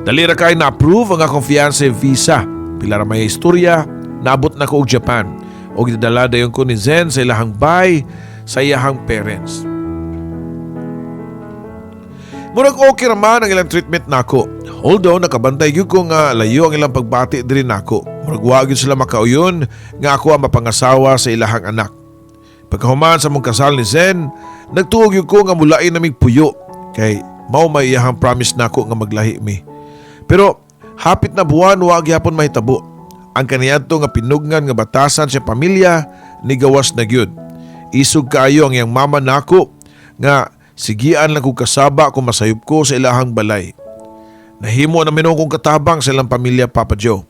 Dali ra kay na-approve ang akong fiancé visa. Pila ra may istorya, naabot na ko og Japan ug gidala dayon ko ni Zen sa ilahang bay sa iyahang parents. Murag okay raman ang ilang treatment nako. Although nakabantay gyud ko nga layo ang ilang pagbati diri nako. Murag wa gyud sila makauyon nga ako ang mapangasawa sa ilahang anak. Pagkahuman sa mong kasal ni Zen, nagtuog gyud ko nga mulain namig puyo kay mao may iyahang promise nako nga maglahi mi. Pero hapit na buwan wa gyapon mahitabo. Ang kaniadto nga pinugnan nga batasan sa pamilya ni gawas na gyud. Isog kaayo ang iyang mama nako nga sigian lang kong kasaba kung masayop ko sa ilahang balay. Nahimo na minong kong katabang sa ilang pamilya, Papa Joe.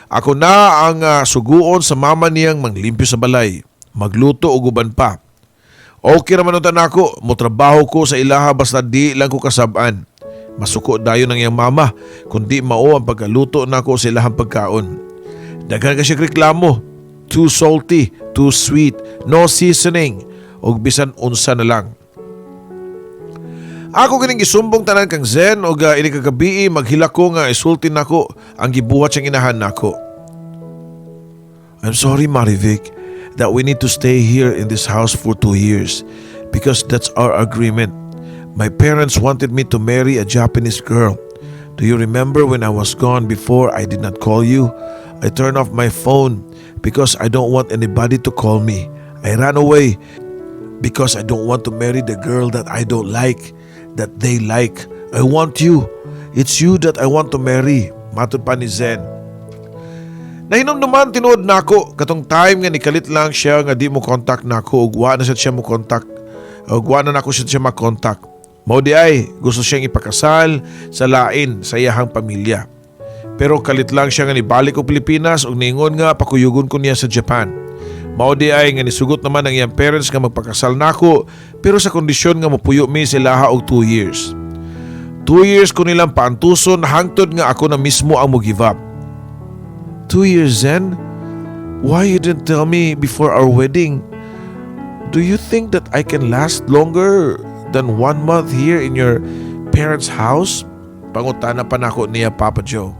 Ako na ang suguon sa mama niyang manglimpyo sa balay, magluto o guban pa. Okay naman ang tanako, motrabaho ko sa ilaha basta di lang ko kasabaan. Masuko dayon ng iyang mama, kundi mao ang pagkaluto nako sa ilahang pagkaon. Daghan kasi reklamo, too salty, too sweet, no seasoning, o bisan unsa na lang. Ako kining gisumbong tanan kang Zen o ini kagabi maghila ko nga isulti nako ang gibuhat siyang inahan nako. I'm sorry, Marivic, that we need to stay here in this house for 2 years because that's our agreement. My parents wanted me to marry a Japanese girl. Do you remember when I was gone before I did not call you? I turned off my phone because I don't want anybody to call me. I ran away because I don't want to marry the girl that I don't like, that they like. I want you. It's you that I want to marry. Matod pa ni Zen. Nahinom naman tinuod nako katong time nga nikalit lang siya nga di mo contact nako ug wa na siya mo contact ug wa na nako siya ma-contact. Mao di ay gusto siyang ipakasal sa lain sa iyahang pamilya. Pero kalit lang siya nga nibalik og Pilipinas ug ningon nga pakuyugon ko niya sa Japan. Mao di ay nga nisugot naman ang iyang parents nga magpakasal nako pero sa kondisyon nga mapuyo mi sila og 2 years. 2 years ko nilang paantuson hangtod nga ako na mismo ang mo give up. 2 years, Zen? Why you didn't tell me before our wedding? Do you think that I can last longer than 1 month here in your parents' house? Pangutana pa nako niya, Papa Joe.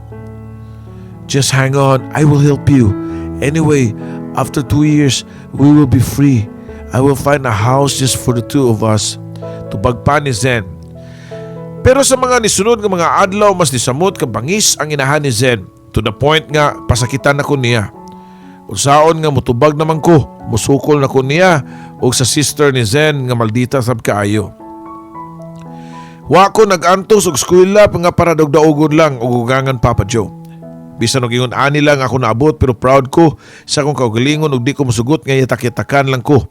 Just hang on, I will help you. Anyway, after 2 years, we will be free. I will find a house just for the 2 of us. Tubag pa ni Zen. Pero sa mga nisunod nga mga adlaw, mas nisamot ka bangis ang inahan ni Zen. To the point nga, pasakitan ako niya. Unsaon nga mutubag naman ko, musukol na ko niya o sa sister ni Zen nga maldita sab kaayo. Wa ko nag-antos og eskwela nga para dagdaogon lang og ugangan, Papa Joe. Bisan og ingon ani lang ako naabot pero proud ko sa akong kaugalingon ug di ko musugot nga yatak-yatakan lang ko.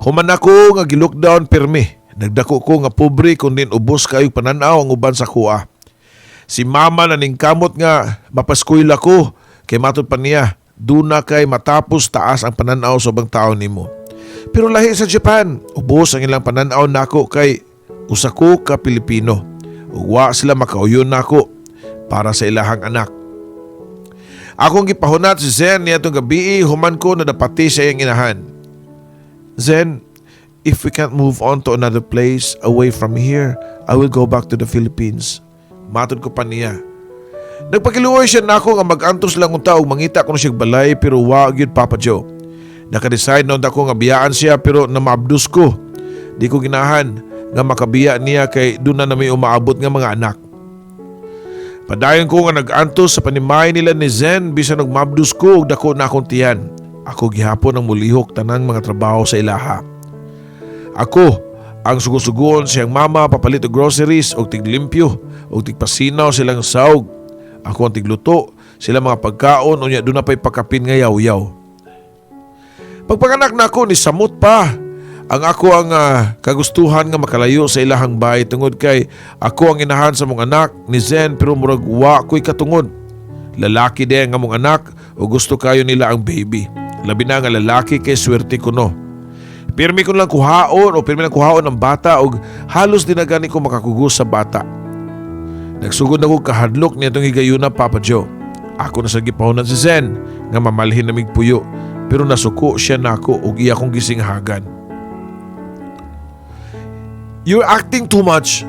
Human ako nga gi-lockdown pirmi. Nagdako ko nga pobre kundi ubos kayo pananaw ang uban sa kuha. Si mama naningkamot nga mapaskwela ko kay matod pa niya duna kay matapos taas ang pananaw sa ubang tao nimo. Pero lahi sa Japan, ubos ang ilang pananaw nako kay usa ko ka Pilipino. Ug wa sila makauyon nako para sa ilahang anak. Akong gipahunat si Zen niadtong gabi human ko nadapati sa iyang inahan. Zen, if we can't move on to another place away from here, I will go back to the Philippines. Matod ko pa niya. Nagpakiluoy siya nako nga mag-antos lang unta og mangita kuno siya balay pero wa gyud Papa Joe. Naka-decide na ako nga biyaan siya pero namabdus ko. Di ko ginahan nga makabiya niya kay doon na may umaabot nga mga anak. Padayon ko nga nag-antos sa panimay nila ni Zen bisan og mabdus ko og dako na akong tiyan. Ako gihapon ang mulihok tanang mga trabaho sa ilaha. Ako ang sugo-sugoon siyang mama papalit og groceries og tiglimpyo og tigpasinaw silang sawg. Ako ang tigluto, sila mga pagkaon unya doon na pa'y pakapin nga yaw-yaw. Pagpanganak na ako ni samot pa. Ang ako ang kagustuhan nga makalayo sa ilahang bahay tungod kay ako ang inahan sa mong anak ni Zen pero murag wa ko'y katungod. Lalaki din nga mong anak o gusto kayo nila ang baby. Labi na nga lalaki kay swerte ko no. Pirmi ko lang kuhaon o pirmi lang kuhaon ang bata o halos dinagani ko makakugos sa bata. Nagsugod na ko kahadlok niya itong higayuna Papa Joe. Ako na sa gipahunan si Zen nga mamalhin na migpuyo pero nasuko siya nako og iya kong gisinghagan. You're acting too much.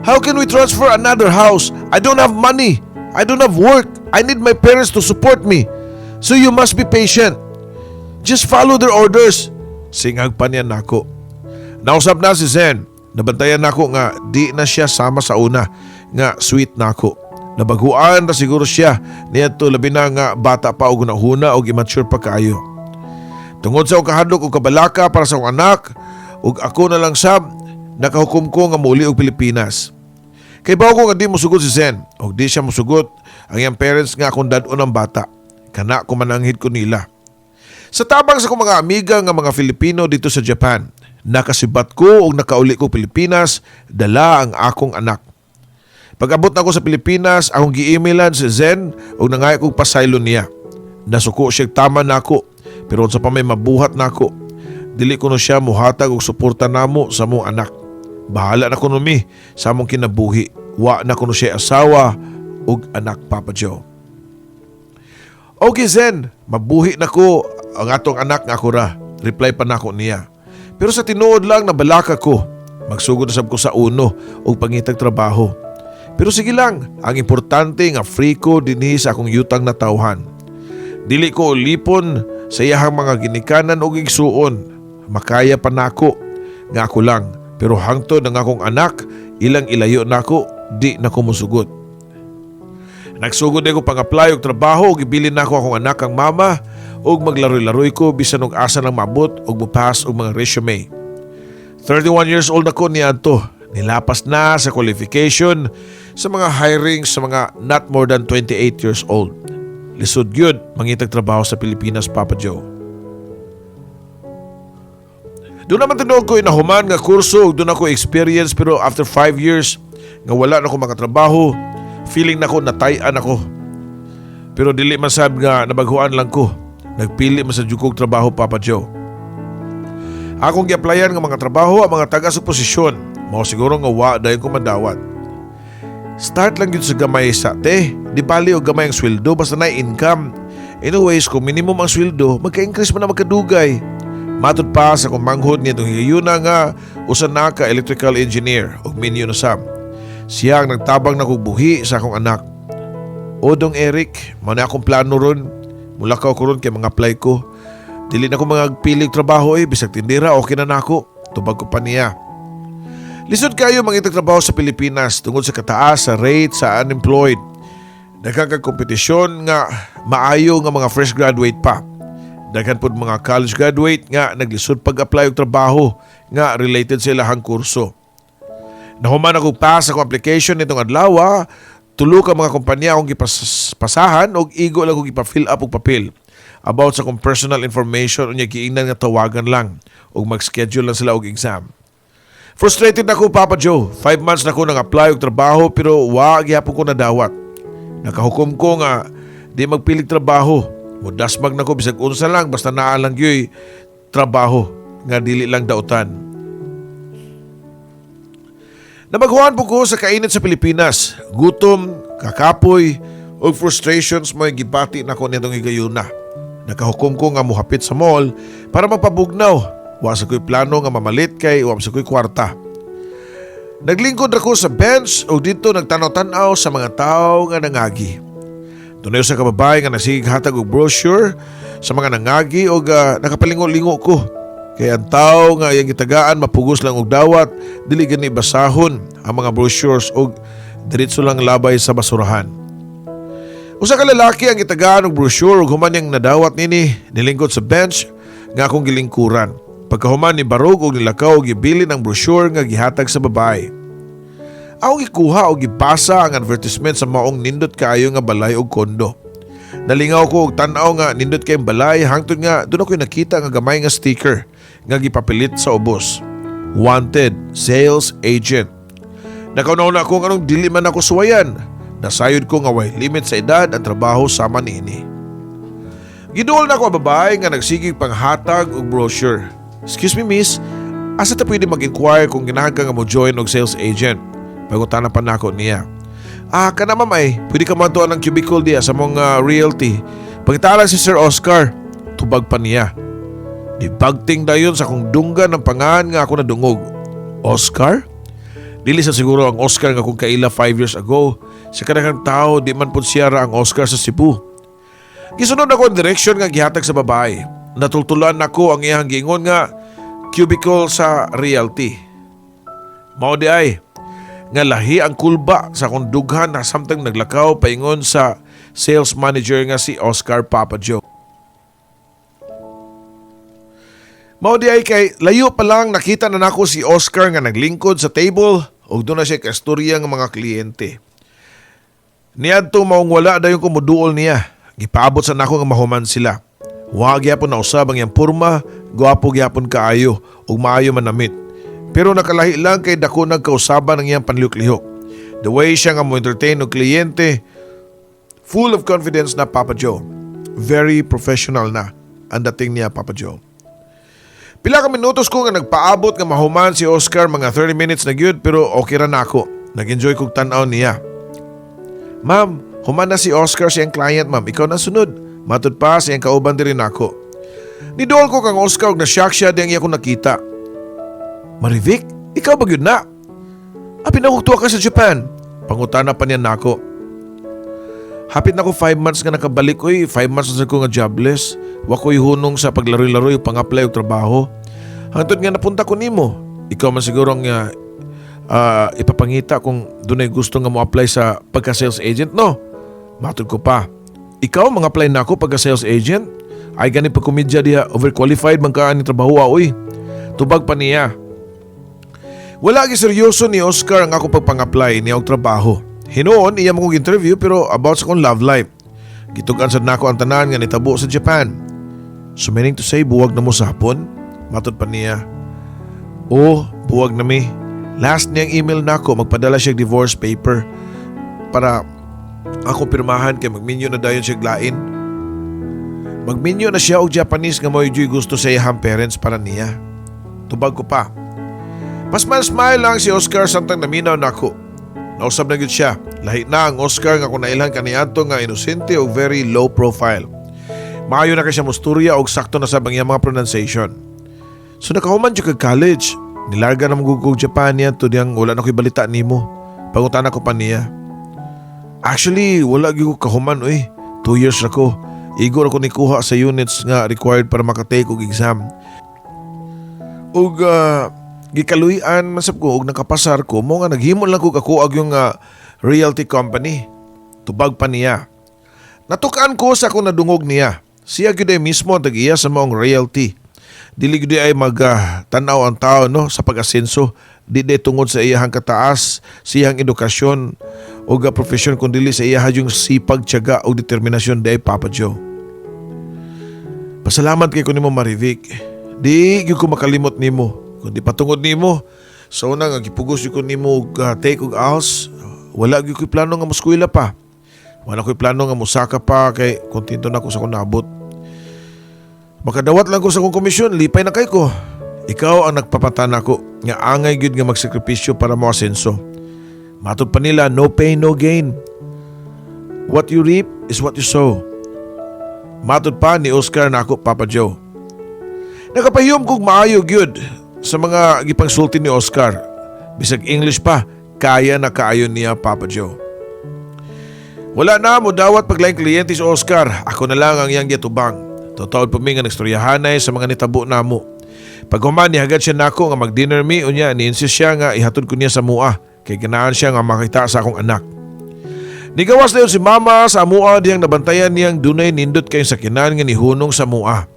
How can we transfer another house? I don't have money. I don't have work. I need my parents to support me. So you must be patient. Just follow their orders. Singag pa niya nako. Nausap na si Zen. Nabantayan nako nga di na siya sama sa una nga sweet nako. Nabaguan na siguro siya niadto labi na nga bata pa og hunahuna og immature pa kaayo. Tungod sa kahadlok og kabalaka para sa akong anak ug ako na lang sab nakahukom ko nga muli og Pilipinas. Kay bawo ko nga di mosugot si Zen og di siya mosugot ang iyang parents nga akong dad-on ang bata. Kana ko mananghid ko nila. Sa tabang sa akong mga amiga nga mga Filipino dito sa Japan, nakasibat ko og nakauli ko Pilipinas, dala ang akong anak. Pag-abot na ko sa Pilipinas, akong gi-emailan si Zen og nangaya kong pasaylo niya. Nasuko siya tama nako, pero sa pa may mabuhat nako, dili ko na siya muhatag og suporta namo sa mong anak. Bahala na ko mi sa among kinabuhi. Wa na ko siya asawa og anak Papa Joe. Okay Zen, mabuhi na ko ang atong anak nga ako ra. Reply pa nako niya. Pero sa tinuod lang na balaka ko, magsugod na sab ko sa uno og pangitag trabaho. Pero sige lang, ang importante nga free ko dinhi sa akong yutang na tawhan. Dili ko ulipon sa iyahang mga ginikanan o igsuon. Makaya pa nako nga ako lang. Pero hangtod ng akong anak, ilang ilayo nako, di nako musugot. Nagsugod na ko pang-apply og trabaho og ibilin nako akong anak ang mama og maglaroy-laroy ko bisan og asa nang mabot og mupas og mga resume. 31 years old ako niadto. Nilapas na sa qualification sa mga hiring sa mga not more than 28 years old. Lisod gyud mangitag trabaho sa Pilipinas Papa Joe. Doon naman tinuod ko inahuman nga kurso ug doon ako experience pero after 5 years nga wala na ako makatrabaho, feeling na ko natayan ako. Pero dili man sab nga nabaghuan lang ko. Nagpili man sa jukog trabaho Papa Joe. Akong gi-applyan nga mga trabaho ang mga taga sa posisyon. Mao siguro nga wa dayon ko madawat. Start lang yun sa gamay sa te. Di bali o gamay ang sweldo basta na income. Anyways, kung minimum ang sweldo, magka-increase man na magkadugay. Matod pa sa kung manghod niya itong higayuna nga usan na ka electrical engineer o minyo na sab. Siya ang nagtabang na buhi sa akong anak. Odong Eric, mao na akong plano ron. Mula ka ko ron kay mga apply ko. Dili na ko mga pilig trabaho bisag tindira okay na nako. Tubag ko pa niya. Lisod kayo mangitag trabaho sa Pilipinas tungod sa kataas sa rate sa unemployed. Nagkakakompetisyon nga maayo nga mga fresh graduate pa. Daghan pud mga college graduate nga naglisod pag-apply og trabaho nga related sa ilahang kurso. Nahuman ako pa sa application nitong adlaw, tulo ka mga kumpanya akong gipasahan og igo lang akong gipa-fill up og papel about sa kong personal information unya giingnan nga tawagan lang og mag-schedule lang sila og exam. Frustrated na ko Papa Joe. 5 months na ko nang apply og trabaho pero wa gyapon ko nadawat. Nakahukom ko nga di magpilig trabaho Mudasmag na ko bisag unsa lang basta naa lang gyoy trabaho nga dili lang dautan. Nabaghuan po ko sa kainit sa Pilipinas. Gutom, kakapoy, ug frustrations mo gibati na ko nitong higayuna. Nakahukom ko nga muhapit sa mall para mapabugnaw. Wa sa ko'y plano nga mamalit kay wa sa ko'y kwarta. Naglingkod ako sa bench o dito nagtanaw-tanaw sa mga tao nga nangagi. Tunay sa kababay nga nasighatag og brochure sa mga nangagi o nakapalingo-lingo ko. Kaya ang tao nga iyang gitagaan mapugos lang og dawat, dili gani basahon ang mga brochures o diretso lang labay sa basurahan. Usa ka lalaki ang gitagaan og brochure ug human yang nadawat nini, nilingkod sa bench nga akong gilingkuran. Pagkahuman ni barog o nilakaw o gibilin ang brochure nga gihatag sa babae. Ako gikuha o gibasa ang advertisement sa maong nindot kaayo nga balay o kondo. Nalingaw ko og tan-aw nga nindot kayong balay hangtod nga doon ako'y nakita nga gamay nga sticker nga gipapilit sa ubos. Wanted, sales agent. Nakaunaw na ako anong dili man ako suwayan. Nasayod ko nga way limit sa edad ang trabaho sama niini. Giduol na ako ang babae nga nagsigig panghatag og brochure. Excuse me miss, asa ta pwede mag-inquire kung ganahan ka nga mo join og sales agent? Pagutana pa nako niya. Kana mamay, pwede ka matuan ng cubicle diya sa mong realty. Pagkatala si Sir Oscar, tubag pa niya. Di bagting dayon sa kong dunggan ng pangahan nga ako nadungog. Oscar? Dili sa siguro ang Oscar nga kung kaila 5 years ago. Sa kanang tao, di man po siya ang Oscar sa Cebu. Gisunod ako ang direksyon nga gihatag sa babae. Natultulan nako ang iyang giingon nga cubicle sa realty. Mao di ay nga lahi ang kulba sa kung dughan na samtang naglakaw paingon sa sales manager nga si Oscar Papa Joe. Mao di ay kay layo pa lang nakita na nako si Oscar nga naglingkod sa table ug doon na siya kasturya ng mga kliyente. Niadto maong wala dayon ko moduol niya. Gipaabot sa nako nga mahuman sila. Wa gyapon na usab ang iyang porma, gwapo gyapon kaayo ug maayo manamit. Pero nakalahi lang kay dako nagkausaban ang iyang panlihok-lihok. The way siya nga mo entertain og kliyente, full of confidence na Papa Joe. Very professional na ang dating niya Papa Joe. Pila ka minutos ko nga nagpaabot nga mahuman si Oscar, mga 30 minutes na gyud pero okay ra na ako. Nag-enjoy kog tan-aw niya. Ma'am, human na si Oscar siyang client ma'am, ikaw na sunod. Matud pa siyang kauban din ako. Nidool ko kang Oscar ug na-shock siya diyang iya ko nakita. Marivic, ikaw ba yun na? Pinahugtuwa ka sa Japan. Pangutana pa niya nako. Hapit na ko 5 months nga nakabalik. 5 months na ko nga jobless. Wako'y hunong sa paglaroy-laroy o pang-apply o trabaho. Hangtod nga napunta ko nimo. Ikaw man siguro nga ipapangita kung doon ay gusto nga mo apply sa pagka-sales agent, no? Matud ko pa. Ikaw, mga-apply na ako pagka-sales agent? Ay ganit pagkomedya diya, overqualified man ka ni trabaho oy. Tubag pa niya. Wala gi seryoso ni Oscar ang ako pagpang-apply niya og trabaho. Hinuon iya mo kong interview pero about sa kong love life. Gitugan sad nako ang tanan nga nitabo sa Japan. So meaning to say, buwag na mo sa hapon? Matod pa niya. Buwag na mi. Last niyang email nako, magpadala siya divorce paper para ako pirmahan kay magminyo na dayon siya glain. Magminyo na siya og Japanese nga mo'y gusto sa iyang parents para niya. Tubag ko pa. Mas smile lang si Oscar samtang naminaw nako. Nausab na gyud siya. Lahi na ang Oscar nga kung nailang kaniadto nga inosente o very low profile. Maayo na kay siya musturya og sakto na sa bangya mga pronunciation. So nakahuman siya kag college. Nilarga na magugog Japan niya to diyang wala na ko'y balita nimo. Pangutan ako pa niya. Actually, wala gyud ko kahuman 2 years na ko. Igor ako nikuha sa units nga required para makatake og exam. Ug gikaluyan masab ko og nakapasar ko mo nga naghimo lang ko kakuag yung realty company. Tubag pa niya. Natukan ko sa akong nadungog niya. Siya gyud ay mismo ang tag-iya sa maong realty. Dili gyud ay tanaw ang tao no sa pag-asenso. Di tungod sa iyahang kataas, siyang edukasyon o profesyon kundi sa iyahang yung sipag, tiyaga o determinasyon day Papa Joe. Pasalamat kay ko nimo Marivic. Di gyud ko makalimot nimo. Kundi patungod nimo, so nga gipugos ko nimo take og house. Wala gyud ko plano nga moskwela pa. Wala ko'y plano nga musaka pa kay kontento na ko sa kong naabot. Makadawat lang ko sa kong komisyon, lipay na kay ko. Ikaw ang nagpapatana ko nga angay gyud nga magsakripisyo para mo asenso. Matod pa nila, no pain, no gain. What you reap is what you sow. Matod pa ni Oscar na ako, Papa Joe. Nakapahiyom kong maayo gyud sa mga gipangsulti ni Oscar. Bisag English pa, kaya na kaayon niya, Papa Joe. Wala na mo dawat paglaing kliyente si Oscar. Ako na lang ang iyang gitubang. Totoo pa mi nga nagstoryahanay sa mga nitabo namo. Pag human nihagad siya nako nga mag-dinner mi unya ni-insist siya nga ihatod ko niya sa mua kay ganahan siya nga makita sa akong anak. Nigawas na yun si mama sa mua diyang nabantayan niyang dunay nindot kay sakinan nga nihunong sa mua.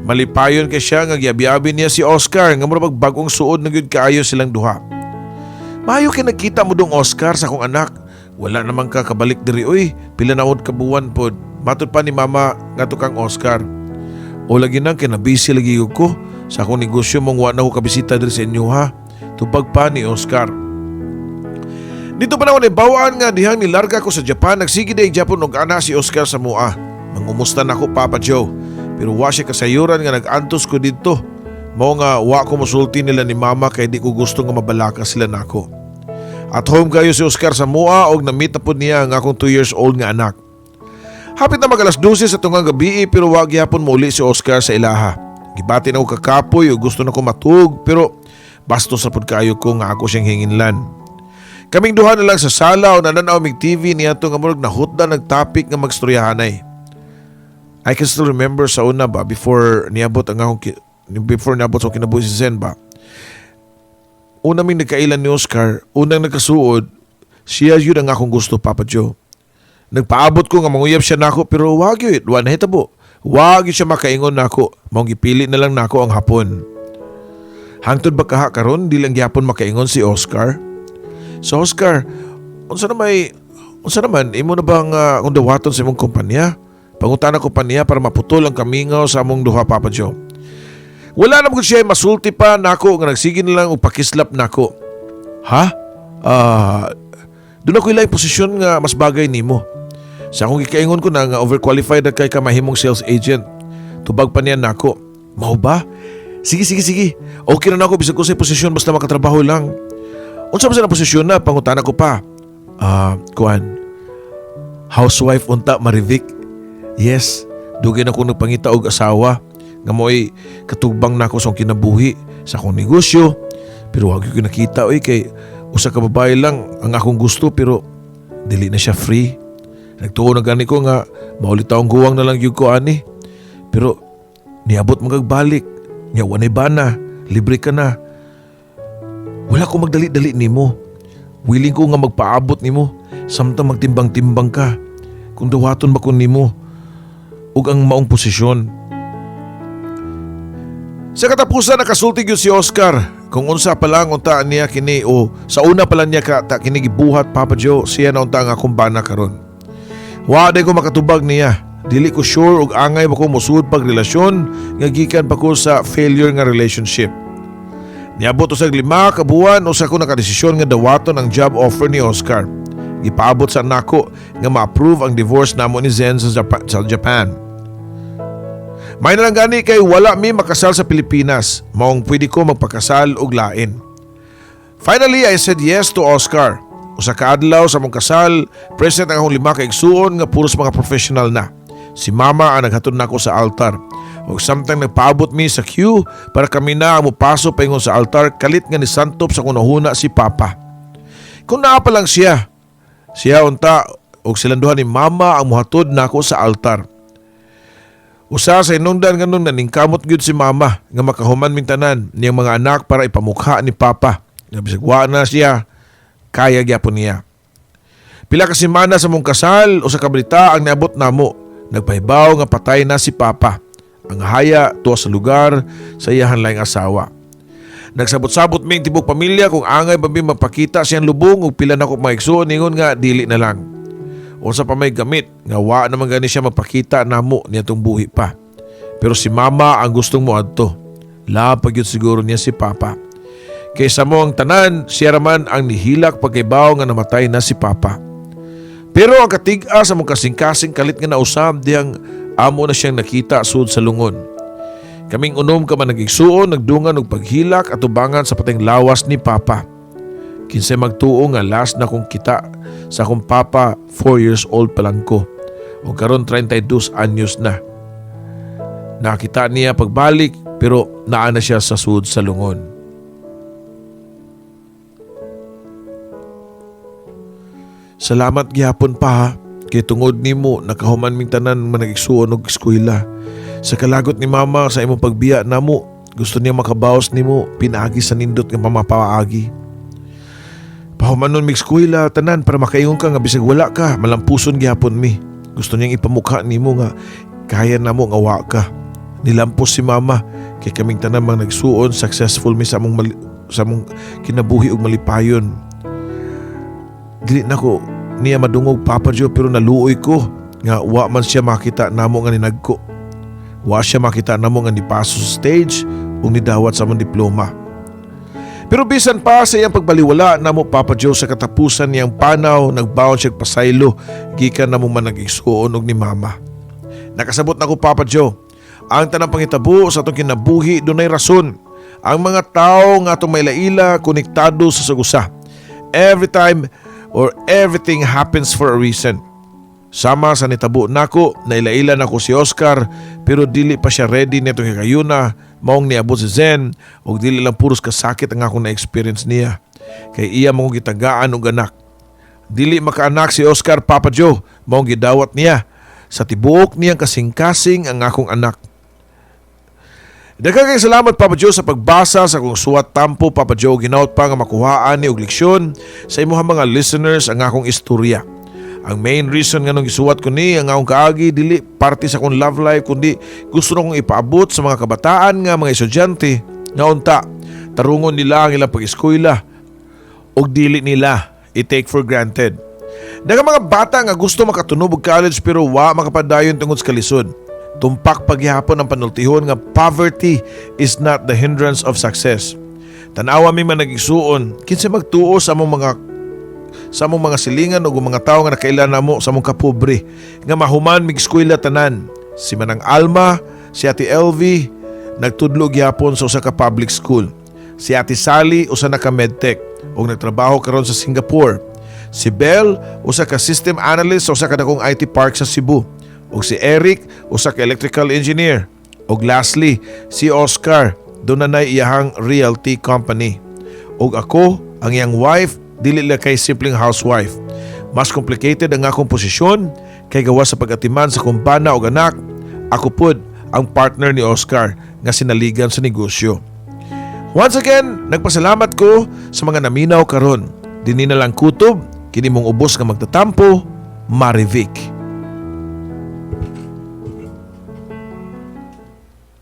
Malipayon kay siya nga giabi-abi niya si Oscar nga mura bagong suod na gyud kaayo silang duha. Maayo kay nagkita mo dong Oscar sa akong anak. Wala namang ka kabalik diri oy, pila na od kabuwan pod. Matod pa ni mama nga tukang Oscar. O lagi nang kinabisi lagi ko sa akong negosyo mong wa na ko kabisita diri sa inyo ha. Tupag pa ni Oscar. Dito pa na ako bawaan nga dihang nilarga ko sa Japan. Nagsige day Japon og ana si Oscar sa mua. Mangumusta na ko, Papa Joe. Pero wa siya kasayuran nga nag-antos ko dito. Mao nga wa ko mosulti nila ni mama kay di ko gusto nga mabalaka sila nako. At home kayo si Oscar sa mua og na-meet na po niya ang akong 2 years old nga anak. Hapit na mag-alas 12 sa tungang gabi pero wag gyapon mauli si Oscar sa ilaha. Gibati na ko kakapoy o gusto na ko matug pero bastos sa pud kayo ko nga ako siyang hinginlan. Kaming duha na lang sa sala o nananaw mig TV niya to nga murag nahutda nagtopic nga magstoryahanay. I can still remember sa una ba before niabot sa kinabuhi si Zen ba. Una ming nagkailan ni Oscar, unang nagkasuod, siya yun ang akong gusto, Papa Joe. Nagpaabot ko nga manguyab siya nako pero wag yun, wala na hitabo. Wag yun siya makaingon nako, maong gipili na lang nako ang hapon. Hangtod ba kaha karon di lang gyapon makaingon si Oscar? So Oscar, unsa naman imo na bang kung dawaton sa imong kumpanya? Pangutana ko pa niya para maputol ang kamingaw sa among duha, Papa Joe. Wala naman ko siya masulti pa nako nga nagsige na lang og pakislap nako. Ha? Doon ako ilay posisyon nga mas bagay nimo. Sa akong gikaingon ko na nga overqualified na kay kamahimong sales agent. Tubag pa niya nako. Mao ba? Sige. Okay na nako bisag ko sa posisyon basta makatrabaho lang. Unsa ba sa posisyon na pangutana ko pa? Housewife unta Marivic. Yes, dugay na ko nagpangita og asawa nga mo'y katubang na ako sa kinabuhi sa akong negosyo. Pero wag ko nakita kay usa ka babae lang ang akong gusto pero dili na siya free. Nagtuo na gani ko nga mauli taong guwang na lang yun ko ani. Pero niabot magagbalik. Nga wanay bana, libre ka na. Wala ko magdali-dali nimo. Willing ko nga magpaabot nimo samtang magtimbang-timbang ka. Kung dawaton ba ko nimo ug ang maong posisyon. Sa katapusan nakasulti gyud si Oscar kung unsa pa lang unta niya kini o sa una pa lang niya kini gibuhat, Papa Joe, siya na unta nga akong bana karon. Wa day ko makatubag niya. Dili ko sure og angay ba ko musud pag relasyon nga gikan pa ko sa failure nga relationship. Niabot usag 5 ka buwan usa ko nakadesisyon nga dawaton ang job offer ni Oscar. Gipaabot sa nako nga ma-approve ang divorce namo ni Zen sa Japan. May nalang gani kay wala mi makasal sa Pilipinas. Maong pwede ko magpakasal og lain. Finally, I said yes to Oscar. Usa ka adlaw sa mong kasal, present ang akong 5 ka igsuon nga puros mga professional na. Si Mama ang naghatod nako sa altar. O samtang nagpaabot mi sa queue para kami na ang mupaso paingon sa altar, kalit nga ni santop sa kunahuna si Papa. Kung naa pa lang siya unta og silang duha ni Mama ang muhatod nako sa altar. Usa sa inungdan ganun naningkamot gyud si Mama nga makahuman ming tanan niyang mga anak para ipamukha ni Papa. Nga bisag wa na siya, kaya gyapon niya. Pila ka semana sa mong kasal, usa ka balita ang niabot namo. Nagpahibaw nga patay na si Papa. Ang haya tuwa sa lugar sa iyahan laing asawa. Nagsabot-sabot ming tibok pamilya kung angay ba magpakita siyang lubong ug pila na ko maigsuon ningon nga dili na lang. Unsa pa may gamit nga wa naman gani siya magpakita namo niyatong buhi pa. Pero si Mama ang gustong moadto. Lapag yun siguro niya si Papa. Kaysa mo ang tanan, siya raman ang nihilak pagkaibaw nga namatay na si Papa. Pero ang katig-a sa mong kasing-kasing kalit nga nausab diyang amo na siyang nakita sud sa lungon. Kaming unom ka man nagigsuon, nagdungan og paghilak at tubangan sa pateng lawas ni Papa. Kinsay magtuo nga last na kong kita sa akong Papa, 4 years old pa lang ko. O karon 32 anyos na. Nakita niya pagbalik pero naa na siya sa sud sa lungon. Salamat gihapon pa ha. Kay tungod nimo nakahuman ming tanan managigsuon og eskwela. Sa kalagot ni Mama sa imong pagbiya namo, gusto niya makabawas nimo pinaagi sa nindot nga mamapaagi. Pahumanon mig eskwela tanan para makaingon ka nga bisag wala ka, malampuson gihapon mi. Gusto niyang ipamukha nimo nga kaya namo nga wa ka. Nilampos si Mama kay kaming tanan mang nagsuon successful mi sa among kinabuhi og malipayon. Dili nako niya madungog Papa Jo pero naluoy ko nga wa man siya makita namo nga ninagko. Wa siya makita namo nga nipaso sa stage ug nidawat sa among diploma. Pero bisan pa sa iyang pagbaliwala namo Papa Jo sa katapusan niyang panaw, nagbaon siya pasaylo gikan namo man nag-igsuon og ni Mama. Nakasabot nako Papa Jo, ang tanang pangitabo sa atong kinabuhi dunay rason. Ang mga tawo nga atong may laila konektado sa sagusa. Every time or everything happens for a reason. Sama sa nitabo nako, nailaila nako si Oscar pero dili pa siya ready nitong higayuna, maong niabot si Zen ug dili lang puros kasakit ang akong na-experience niya. Kay iya mong gitagaan og anak. Dili makaanak si Oscar Papa Joe, maong gidawat niya. Sa tibuok niyang kasing-kasing ang akong anak. Daghang salamat Papa Joe sa pagbasa sa akong suwat tampo Papa Joe, ginaot pa nga makuhaan ni og leksyon sa imuhang mga listeners ang akong istorya. Ang main reason nga nung isuwat ko ni ang akong kaagi dili parte sa akong love life kundi gusto na kong ipaabot sa mga kabataan nga mga estudyante nga unta tarungon nila ang ilang pag-eskwela og dili nila i-take for granted. Daghang mga bata nga gusto makatunob og college pero wa makapadayon tungod sa kalisod. Tumpak paghihapon ang panultihon nga poverty is not the hindrance of success. Tanawa mi man nagigsuon kinsa magtuo sa among mga silingan o mga tao nga nakailan namo sa among kapobre nga mahuman mig eskwela tanan. Si Manang Alma, si Ate LV nagtudlo gyapon sa usa ka public school. Si Ate Sally usa na ka medtech ug nagtrabaho karon sa Singapore. Si Belle usa ka system analyst sa usa ka dakong IT park sa Cebu. Ug si Eric usa ka electrical engineer. Ug lastly, si Oscar dunay iyahang realty company. Ug ako ang iyang wife, dili lang kay simpleng housewife. Mas complicated ang akong posisyon kay gawa sa pag-atiman sa kumpana o anak. Ako pod ang partner ni Oscar nga sinaligan sa negosyo. Once again, nagpasalamat ko sa mga naminaw karon. Dinhi na lang kutob, kini mong ubos nga magtatampo, Marivic.